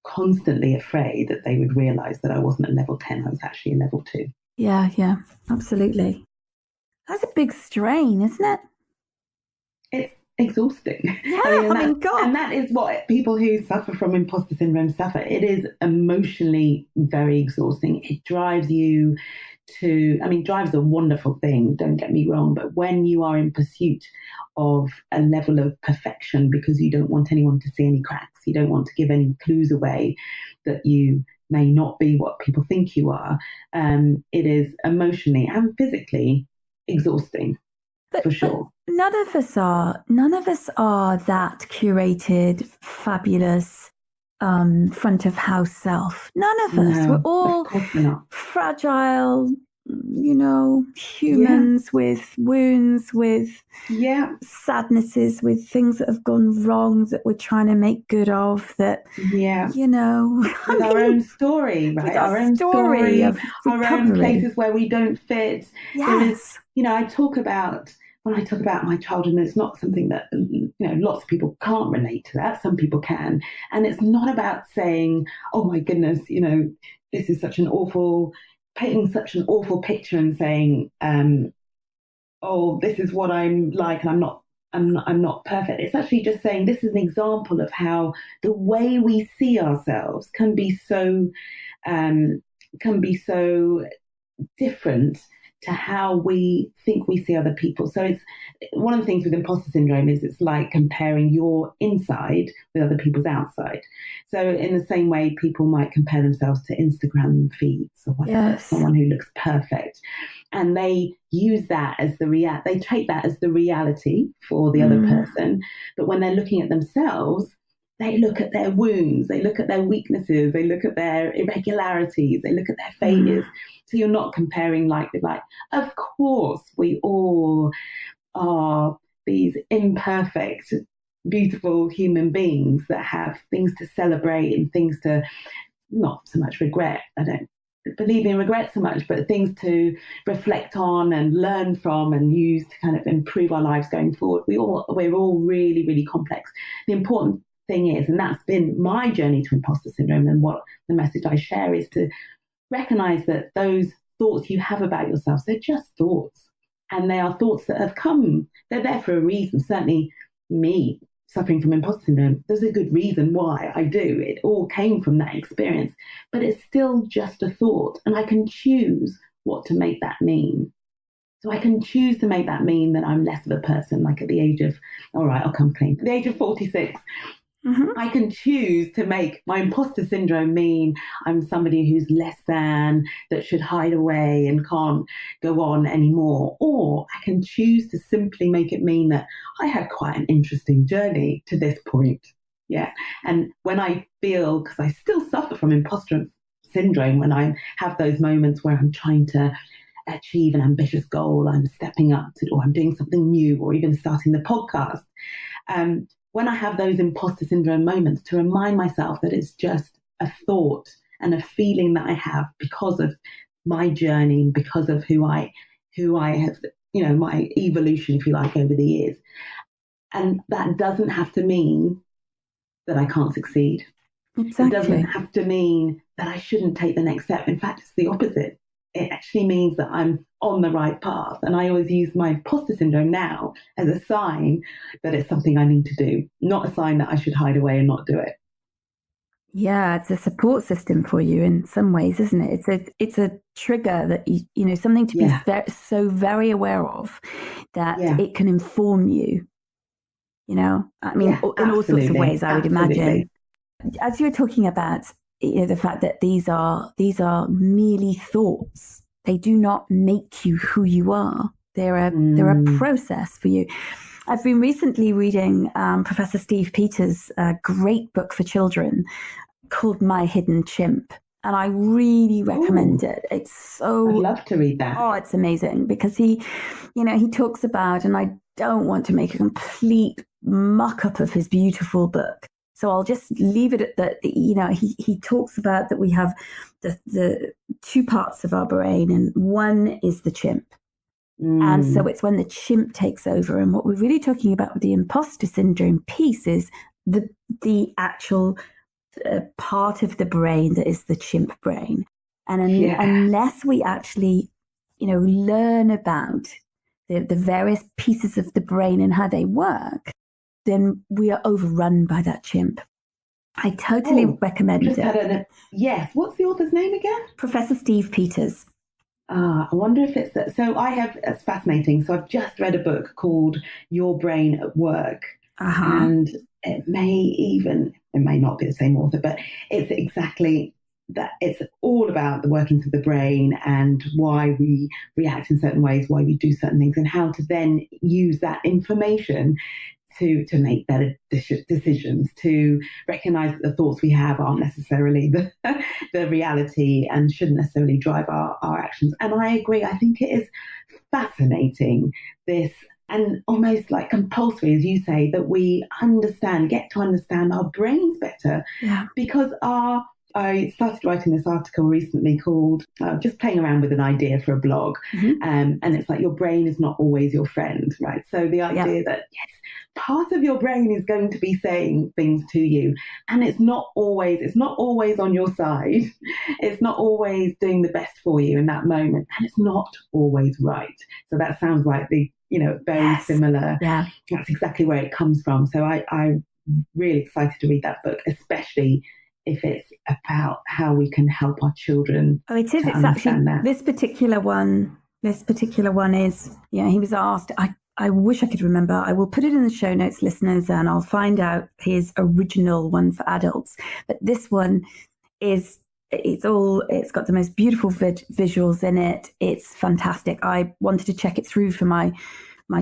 constantly afraid that they would realize that I wasn't a level 10. I was actually a level 2. Yeah, absolutely. That's a big strain, isn't it? It's exhausting. Yeah, God. And that is what people who suffer from imposter syndrome suffer. It is emotionally very exhausting. It drives you to, drive's a wonderful thing, don't get me wrong, but when you are in pursuit of a level of perfection because you don't want anyone to see any cracks, you don't want to give any clues away that you may not be what people think you are, it is emotionally and physically exhausting. For sure. None of us are that curated, fabulous, front of house self. None of us. No, we're all fragile, humans with wounds, with sadnesses, with things that have gone wrong that we're trying to make good of, that, with our own story, right? Our own story of our own places where we don't fit. Yes. There is, when I talk about my childhood, and it's not something that, lots of people can't relate to that. Some people can. And it's not about saying, oh my goodness, this is painting such an awful picture and saying, oh, this is what I'm like, and I'm not perfect. It's actually just saying this is an example of how the way we see ourselves can be so different to how we think we see other people. So it's one of the things with imposter syndrome is it's like comparing your inside with other people's outside. So in the same way, people might compare themselves to Instagram feeds or whatever, someone who looks perfect, and they use that as they take that as the reality for the other person. But when they're looking at themselves, they look at their wounds, they look at their weaknesses, they look at their irregularities, they look at their failures. So you're not comparing like with like. Of course, we all are these imperfect, beautiful human beings that have things to celebrate and things to not so much regret. I don't believe in regret so much, but things to reflect on and learn from and use to kind of improve our lives going forward. We're all really, really complex. The important thing is, and that's been my journey to imposter syndrome, and what the message I share is to recognize that those thoughts you have about yourself, they're just thoughts, and they are thoughts that have come, they're there for a reason. Certainly me suffering from imposter syndrome, there's a good reason why I do. It all came from that experience, but it's still just a thought, and I can choose what to make that mean. So I can choose to make that mean that I'm less of a person, like at the age of, all right, I'll come clean, at the age of 46, I can choose to make my imposter syndrome mean I'm somebody who's less than, that should hide away and can't go on anymore. Or I can choose to simply make it mean that I had quite an interesting journey to this point. Yeah. And when I feel, because I still suffer from imposter syndrome, when I have those moments where I'm trying to achieve an ambitious goal, I'm stepping up to, or I'm doing something new, or even starting the podcast. When I have those imposter syndrome moments, to remind myself that it's just a thought and a feeling that I have because of my journey, because of who I have, my evolution, if you like, over the years. And that doesn't have to mean that I can't succeed. Exactly. It doesn't have to mean that I shouldn't take the next step. In fact, it's the opposite. It actually means that I'm on the right path. And I always use my imposter syndrome now as a sign that it's something I need to do, not a sign that I should hide away and not do it. Yeah, it's a support system for you in some ways, isn't it? It's a trigger that you something to be so very aware of that it can inform you. In all sorts of ways, I would imagine. As you were talking about the fact that these are merely thoughts. They do not make you who you are. They're a process for you. I've been recently reading Professor Steve Peters' great book for children called My Hidden Chimp. And I really recommend it. It's so... I'd love to read that. Oh, it's amazing because he talks about, and I don't want to make a complete muck-up of his beautiful book. So I'll just leave it at that. He talks about that we have the two parts of our brain, and one is the chimp. And so it's when the chimp takes over. And what we're really talking about with the imposter syndrome piece is the actual part of the brain that is the chimp brain. And unless we actually, learn about the various pieces of the brain and how they work, then we are overrun by that chimp. I totally recommend it. Yes. What's the author's name again? Professor Steve Peters. I wonder if it's it's fascinating. So I've just read a book called Your Brain at Work. And it may not be the same author, but it's exactly that. It's all about the workings of the brain and why we react in certain ways, why we do certain things, and how to then use that information to make better decisions, to recognize that the thoughts we have aren't necessarily the reality and shouldn't necessarily drive our actions. And I agree. I think it is fascinating, this, and almost like compulsory, as you say, that we get to understand our brains better. Yeah. Because I started writing this article recently called Just Playing Around with an Idea for a Blog. And it's like your brain is not always your friend, right? So the idea that, yes, part of your brain is going to be saying things to you, and it's not always on your side. It's not always doing the best for you in that moment, and it's not always right. So that sounds like very similar. Yeah. That's exactly where it comes from. So I'm really excited to read that book, especially if it's about how we can help our children. Oh, it is. It's actually that. This particular one is, he was asked, I wish I could remember. I will put it in the show notes, listeners, and I'll find out his original one for adults. But this one it's got the most beautiful visuals in it. It's fantastic. I wanted to check it through for my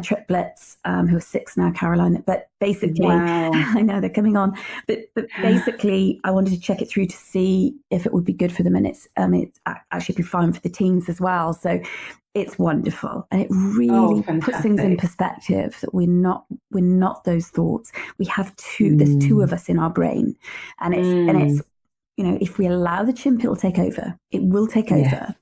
triplets, who are 6 now, Caroline. But basically, wow. I know they're coming on. But basically, I wanted to check it through to see if it would be good for them, and it's actually be fine for the teens as well. So it's wonderful, and it really puts things in perspective that we're not those thoughts. We have two. There's two of us in our brain, and it's if we allow the chimp, it'll take over. It will take over.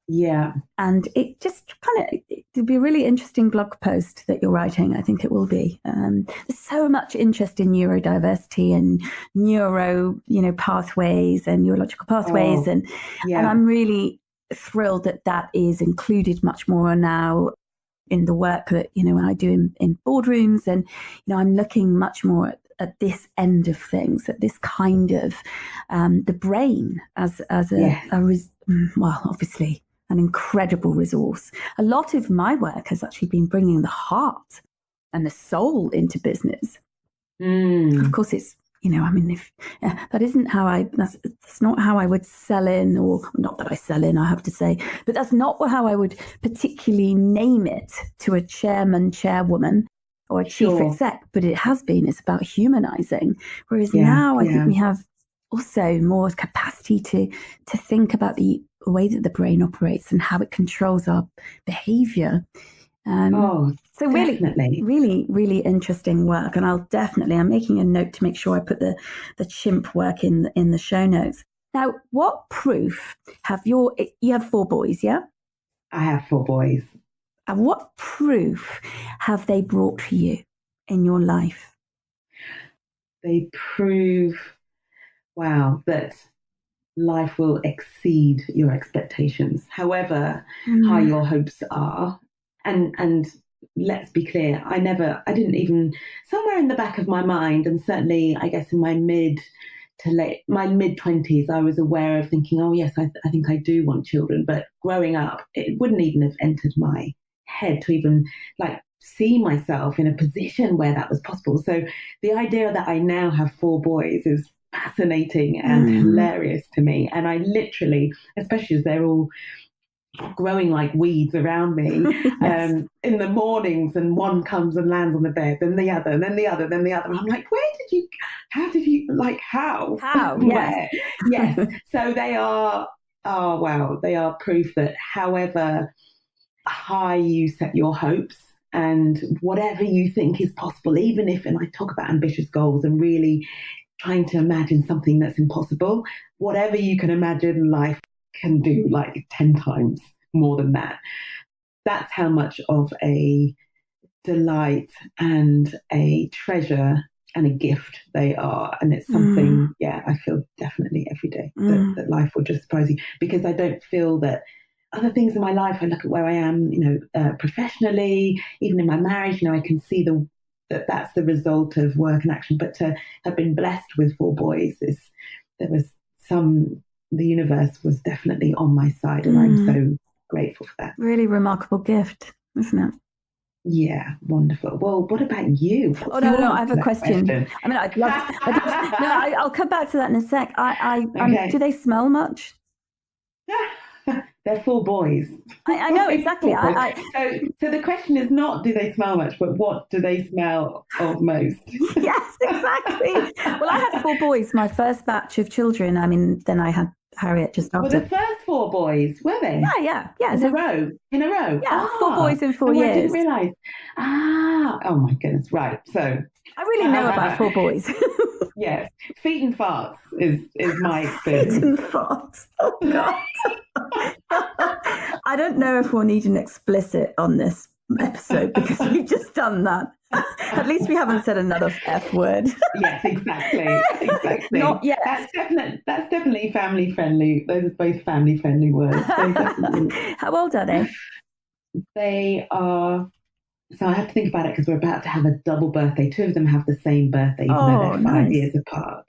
Yeah. And it just it'll be a really interesting blog post that you're writing. I think it will be. There's so much interest in neurodiversity and pathways and neurological pathways. And I'm really thrilled that is included much more now in the work that, I do in boardrooms. And, I'm looking much more at this end of things, at this kind of the brain as obviously an incredible resource. A lot of my work has actually been bringing the heart and the soul into business. Of course, it's, if that isn't how that's not how I would sell in, or not that I sell in, I have to say, but that's not how I would particularly name it to a chairman, chairwoman, or a chief exec, but it's about humanizing. Whereas now I think we have also more capacity to think about the way that the brain operates and how it controls our behavior. So definitely. really, really interesting work. And I'm making a note to make sure I put the chimp work in the show notes. Now, what proof you have 4 boys, yeah? I have 4 boys. And what proof have they brought to you in your life? They prove, that life will exceed your expectations, however high your hopes are. And let's be clear, I didn't even, somewhere in the back of my mind, and certainly I guess in my mid-20s, I was aware of thinking, oh yes, I think I do want children. But growing up, it wouldn't even have entered my head to even see myself in a position where that was possible. So the idea that I now have 4 boys is fascinating and hilarious to me. And I literally, especially as they're all growing like weeds around me, Yes. in the mornings, and one comes and lands on the bed, then the other, and then the other, then the other. And I'm like, how? How? Where? Yes. So they are, oh, wow, they are proof that however high you set your hopes and whatever you think is possible, even if, and I talk about ambitious goals and really trying to imagine something that's impossible, whatever you can imagine, life can do like 10 times more than that. That's how much of a delight and a treasure and a gift they are. And it's something, I feel definitely every day that life will just surprise you, because I don't feel that other things in my life, I look at where I am, professionally, even in my marriage, I can see that's the result of work and action. But to have been blessed with 4 boys, the universe was definitely on my side, and I'm so grateful for that. Really remarkable gift, isn't it? Yeah, wonderful. Well, what about you? No, I have a question. I mean, I'd love I'll come back to that in a sec. Okay. Do they smell much? They're 4 boys. I know, exactly. So the question is not do they smell much, but what do they smell of most? Yes, exactly. Well, I had 4 boys, my first batch of children. I mean, then I had Harriet just after. Well, the first 4 boys, were they? Yeah. In a row? Yeah, 4 boys in 4 years. I didn't realise. Oh my goodness, right. So I really know about 4 boys. Yes, feet and farts is my experience. Feet and farts. Oh, God. I don't know if we'll need an explicit on this episode, because we've just done that. At least we haven't said another F word. Yes, exactly. Not yet. That's definitely family friendly. Those are both family friendly words. How old are they? They are. So I have to think about it, because we're about to have a double birthday. 2 of them have the same birthday, even though they're 5 years apart.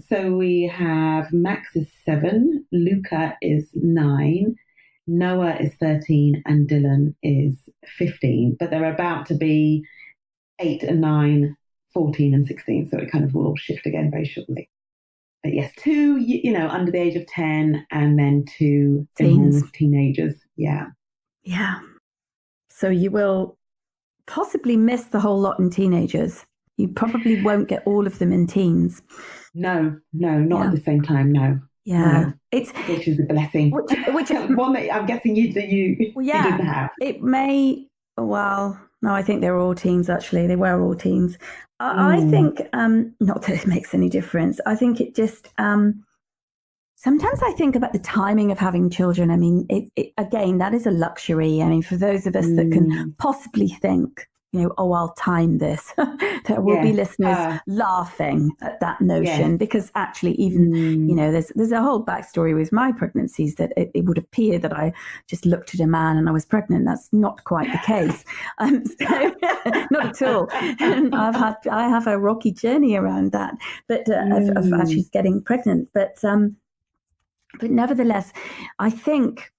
So we have Max is 7, Luca is 9, Noah is 13, and Dylan is 15. But they're about to be 8 and 9, 14 and 16. So it kind of will all shift again very shortly. But yes, 2, under the age of 10, and then 2 teenagers. Yeah. Yeah. So you will possibly miss the whole lot in teenagers. You probably won't get all of them in teens. No, not at the same time. No. Yeah, which is a blessing. Which one that I'm guessing you didn't have. It may. Well, no, I think they were all teens. Actually, they were all teens. I think not that it makes any difference. I think it just. Sometimes I think about the timing of having children. I mean, again, that is a luxury. I mean, for those of us that can possibly think, I'll time this, there will be listeners laughing at that notion, because actually even, there's a whole backstory with my pregnancies that it would appear that I just looked at a man and I was pregnant. That's not quite the case. Not at all. And I have a rocky journey around that, but of actually getting pregnant. But nevertheless, I think,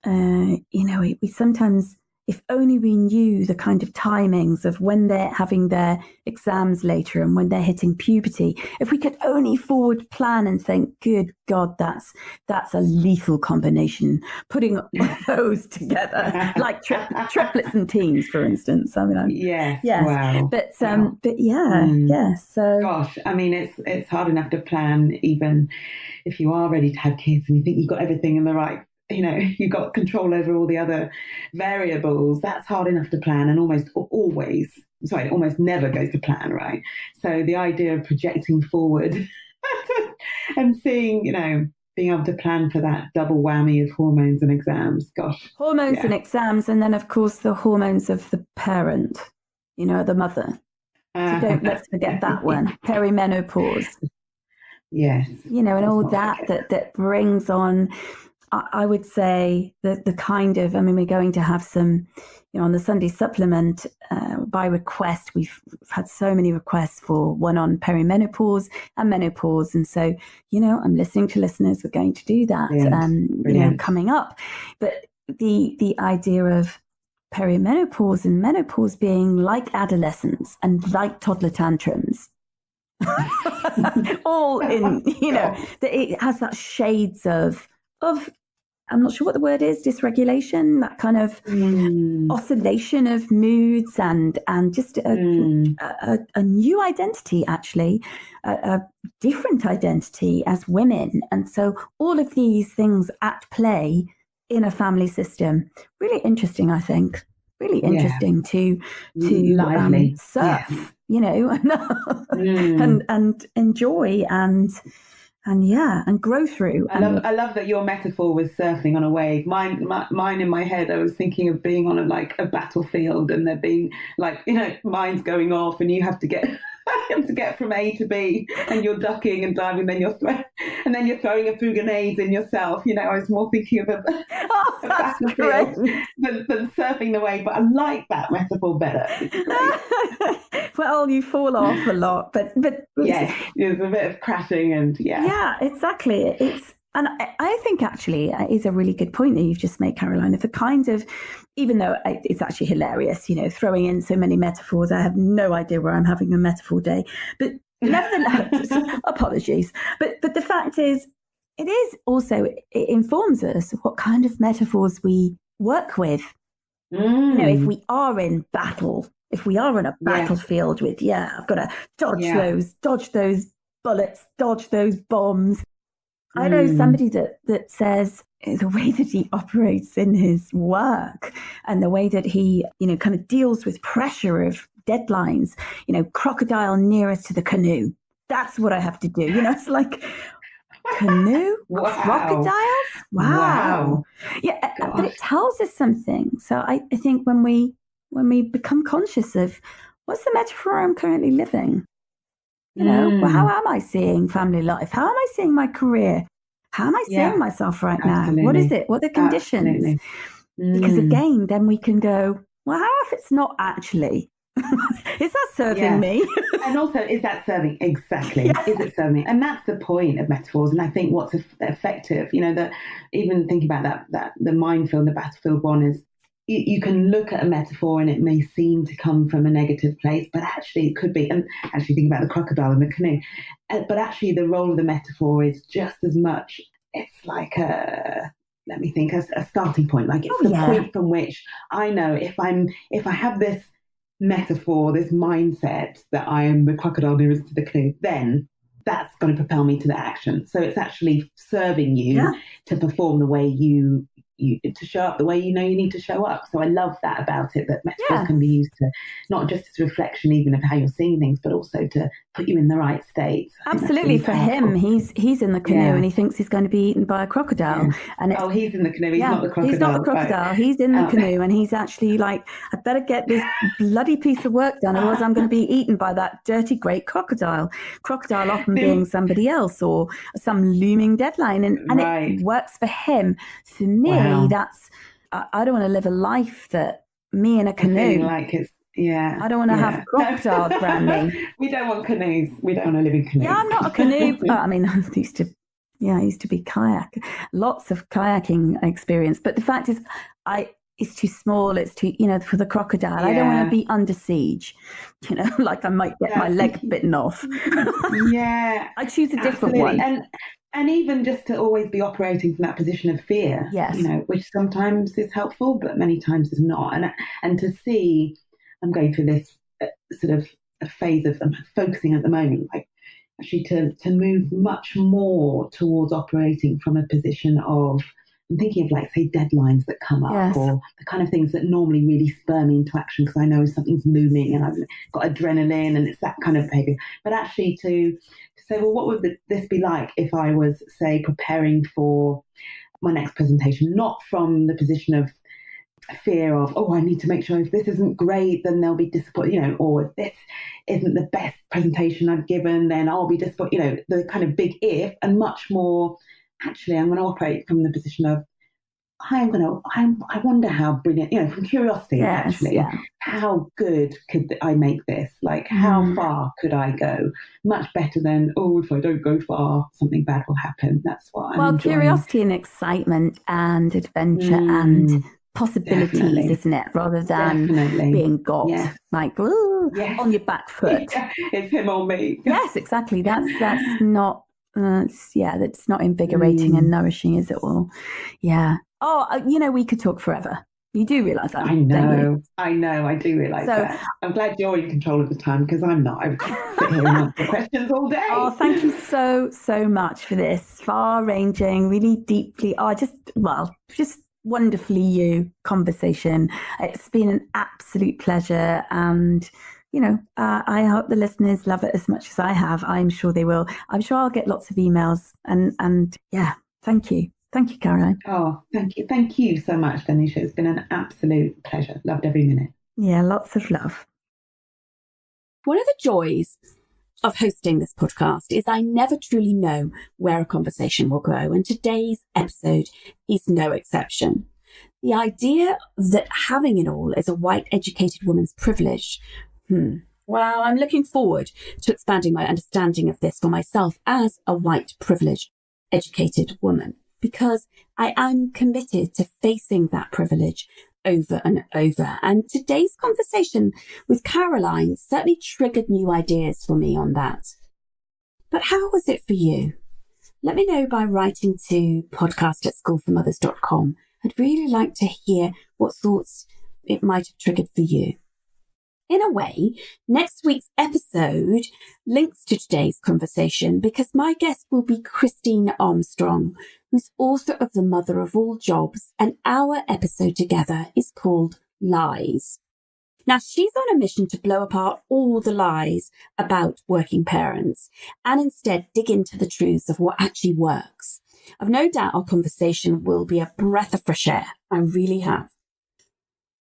we sometimes, if only we knew the kind of timings of when they're having their exams later and when they're hitting puberty, if we could only forward plan and think, good God, that's a lethal combination, putting those together, like triplets and teens, for instance. I mean, yes. Wow. But So gosh, I mean, it's hard enough to plan, even if you are ready to have kids and you think you've got everything in the right. You've got control over all the other variables. That's hard enough to plan, and almost never goes to plan, right? So the idea of projecting forward and seeing, being able to plan for that double whammy of hormones and exams, gosh. Hormones and exams, and then, of course, the hormones of the parent, the mother. So let's forget that one. Perimenopause. Yes. And all that brings on... I would say that the kind of, we're going to have some, on the Sunday supplement by request. We've had so many requests for one on perimenopause and menopause. And so, I'm listening to listeners. We're going to do that, coming up. But the idea of perimenopause and menopause being like adolescence and like toddler tantrums. All in, that it has that shades of, I'm not sure what the word is, dysregulation, that kind of oscillation of moods and just a new identity, actually, a different identity as women. And so all of these things at play in a family system, really interesting, I think. Really interesting to surf, and enjoy and grow through. I love that your metaphor was surfing on a wave. Mine in my head, I was thinking of being on a battlefield, and there being mines going off, and you have to get from A to B, and you're ducking and diving, then you're throwing a few grenades in yourself. I was more thinking of a battlefield than surfing the wave, but I like that metaphor better. Well, you fall off a lot, but yes, there's a bit of crashing and yeah, exactly. And I think actually is a really good point that you've just made, Caroline, of the kind of, even though it's actually hilarious, throwing in so many metaphors. I have no idea where I'm having a metaphor day, but nevertheless, apologies. But the fact is, it is also, it informs us what kind of metaphors we work with. If we are in battle, if we are in a battlefield with, I've got to dodge those bullets, dodge those bombs. I know somebody that says the way that he operates in his work and the way that he, kind of deals with pressure of deadlines, crocodile nearest to the canoe. That's what I have to do. It's like, canoe? Wow. Crocodiles? Wow. Yeah, Gosh. but it tells us something. So I think when we become conscious of what's the metaphor I'm currently living? Well, how am I seeing family life? How am I seeing my career? How am I seeing myself right now? What is it? What are the conditions? Because again, then we can go, well, how if it's not actually? Is that serving me? And also, is that serving? Exactly. Yeah. Is it serving? And that's the point of metaphors. And I think what's effective, that even thinking about that the minefield, the battlefield one is, you can look at a metaphor and it may seem to come from a negative place, but actually it could be, and actually think about the crocodile and the canoe, but actually the role of the metaphor is just as much, it's like a starting point. Like it's the point from which I know if I have this metaphor, this mindset that I am the crocodile nearest to the canoe, then that's going to propel me to the action. So it's actually serving you to perform the way you to show up the way you need to show up. So I love that about it, that metaphors can be used to not just as a reflection even of how you're seeing things, but also to put you in the right state. Absolutely. For him, he's in the canoe and he thinks he's going to be eaten by a crocodile. And he's in the canoe. He's not the crocodile. He's not the crocodile. Right. He's in the canoe, and he's actually like, I better get this bloody piece of work done, otherwise I'm going to be eaten by that dirty great crocodile. Crocodile often being somebody else or some looming deadline, and it works for him. For me, that's, I don't want to live a life that me in a canoe. Like it's, I don't want to have crocodiles around me. We don't want canoes. We don't want to live in canoes. Yeah, I'm not a canoe. I mean, I used to be kayak. Lots of kayaking experience. But the fact is, it's too small. It's too, for the crocodile. I don't want to be under siege. Like I might get my leg bitten off. I choose a different one. And even just to always be operating from that position of fear, which sometimes is helpful, but many times is not. And to see, I'm going through this sort of a phase of focusing at the moment, like actually to move much more towards operating from a position of, I'm thinking of like, say, deadlines that come up or the kind of things that normally really spur me into action because I know something's looming and I've got adrenaline and it's that kind of behavior. But actually to say, well, what would this be like if I was, say, preparing for my next presentation, not from the position of fear of, I need to make sure if this isn't great, then they'll be disappointed, or if this isn't the best presentation I've given, then I'll be disappointed, the kind of big if, and much more, actually, I'm going to operate from the position of, I wonder how brilliant, from curiosity, how good could I make this? Like, how far could I go? Much better than, if I don't go far, something bad will happen. That's what I'm enjoying. Curiosity and excitement and adventure and possibilities, Definitely. isn't it? Rather than Definitely. being got Yes. like, ooh, Yes. on your back foot. It's him or me. Yes, exactly. That's not, that's not invigorating and nourishing, is it all? Yeah. Oh, we could talk forever. You do realise that, I don't you? know, I do realise that. I'm glad you're in control of the time because I'm not. I would just sit here and answer questions all day. Oh, thank you so much for this far-ranging, really deeply, just wonderfully you conversation. It's been an absolute pleasure, and I hope the listeners love it as much as I have. I'm sure they will. I'm sure I'll get lots of emails, and yeah, thank you. Thank you, Caroline. Oh, thank you. Thank you so much, Danisha. It's been an absolute pleasure. Loved every minute. Yeah, lots of love. One of the joys of hosting this podcast is I never truly know where a conversation will go, and today's episode is no exception. The idea that having it all is a white educated woman's privilege. Well, I'm looking forward to expanding my understanding of this for myself as a white privileged educated woman, because I am committed to facing that privilege over and over. And today's conversation with Caroline certainly triggered new ideas for me on that. But how was it for you? Let me know by writing to podcast@schoolformothers.com. I'd really like to hear what thoughts it might have triggered for you. In a way, next week's episode links to today's conversation because my guest will be Christine Armstrong, who's author of The Mother of All Jobs, and our episode together is called Lies. Now, she's on a mission to blow apart all the lies about working parents and instead dig into the truths of what actually works. I've no doubt our conversation will be a breath of fresh air. I really have.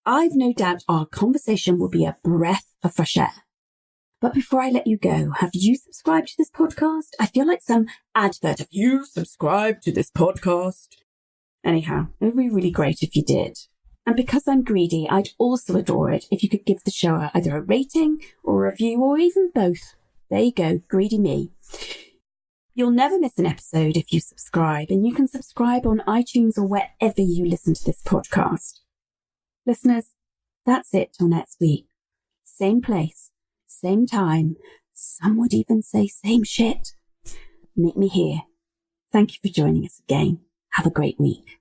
I've no doubt our conversation will be a breath of fresh air. But before I let you go, have you subscribed to this podcast? I feel like some advert. Have you subscribed to this podcast? Anyhow, it would be really great if you did. And because I'm greedy, I'd also adore it if you could give the show either a rating or a review or even both. There you go, greedy me. You'll never miss an episode if you subscribe, and you can subscribe on iTunes or wherever you listen to this podcast. Listeners, that's it till next week. Same place, same time. Some would even say same shit. Meet me here. Thank you for joining us again. Have a great week.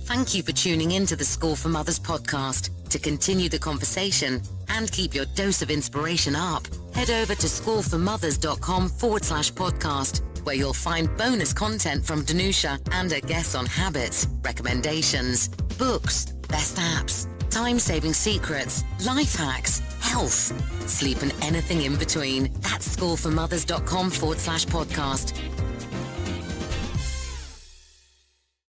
Thank you for tuning in to the School for Mothers podcast. To continue the conversation and keep your dose of inspiration up, head over to schoolformothers.com/podcast, where you'll find bonus content from Danusha and a guest on habits, recommendations, books, best apps, time-saving secrets, life hacks, health, sleep, and anything in between. That's schoolformothers.com/podcast.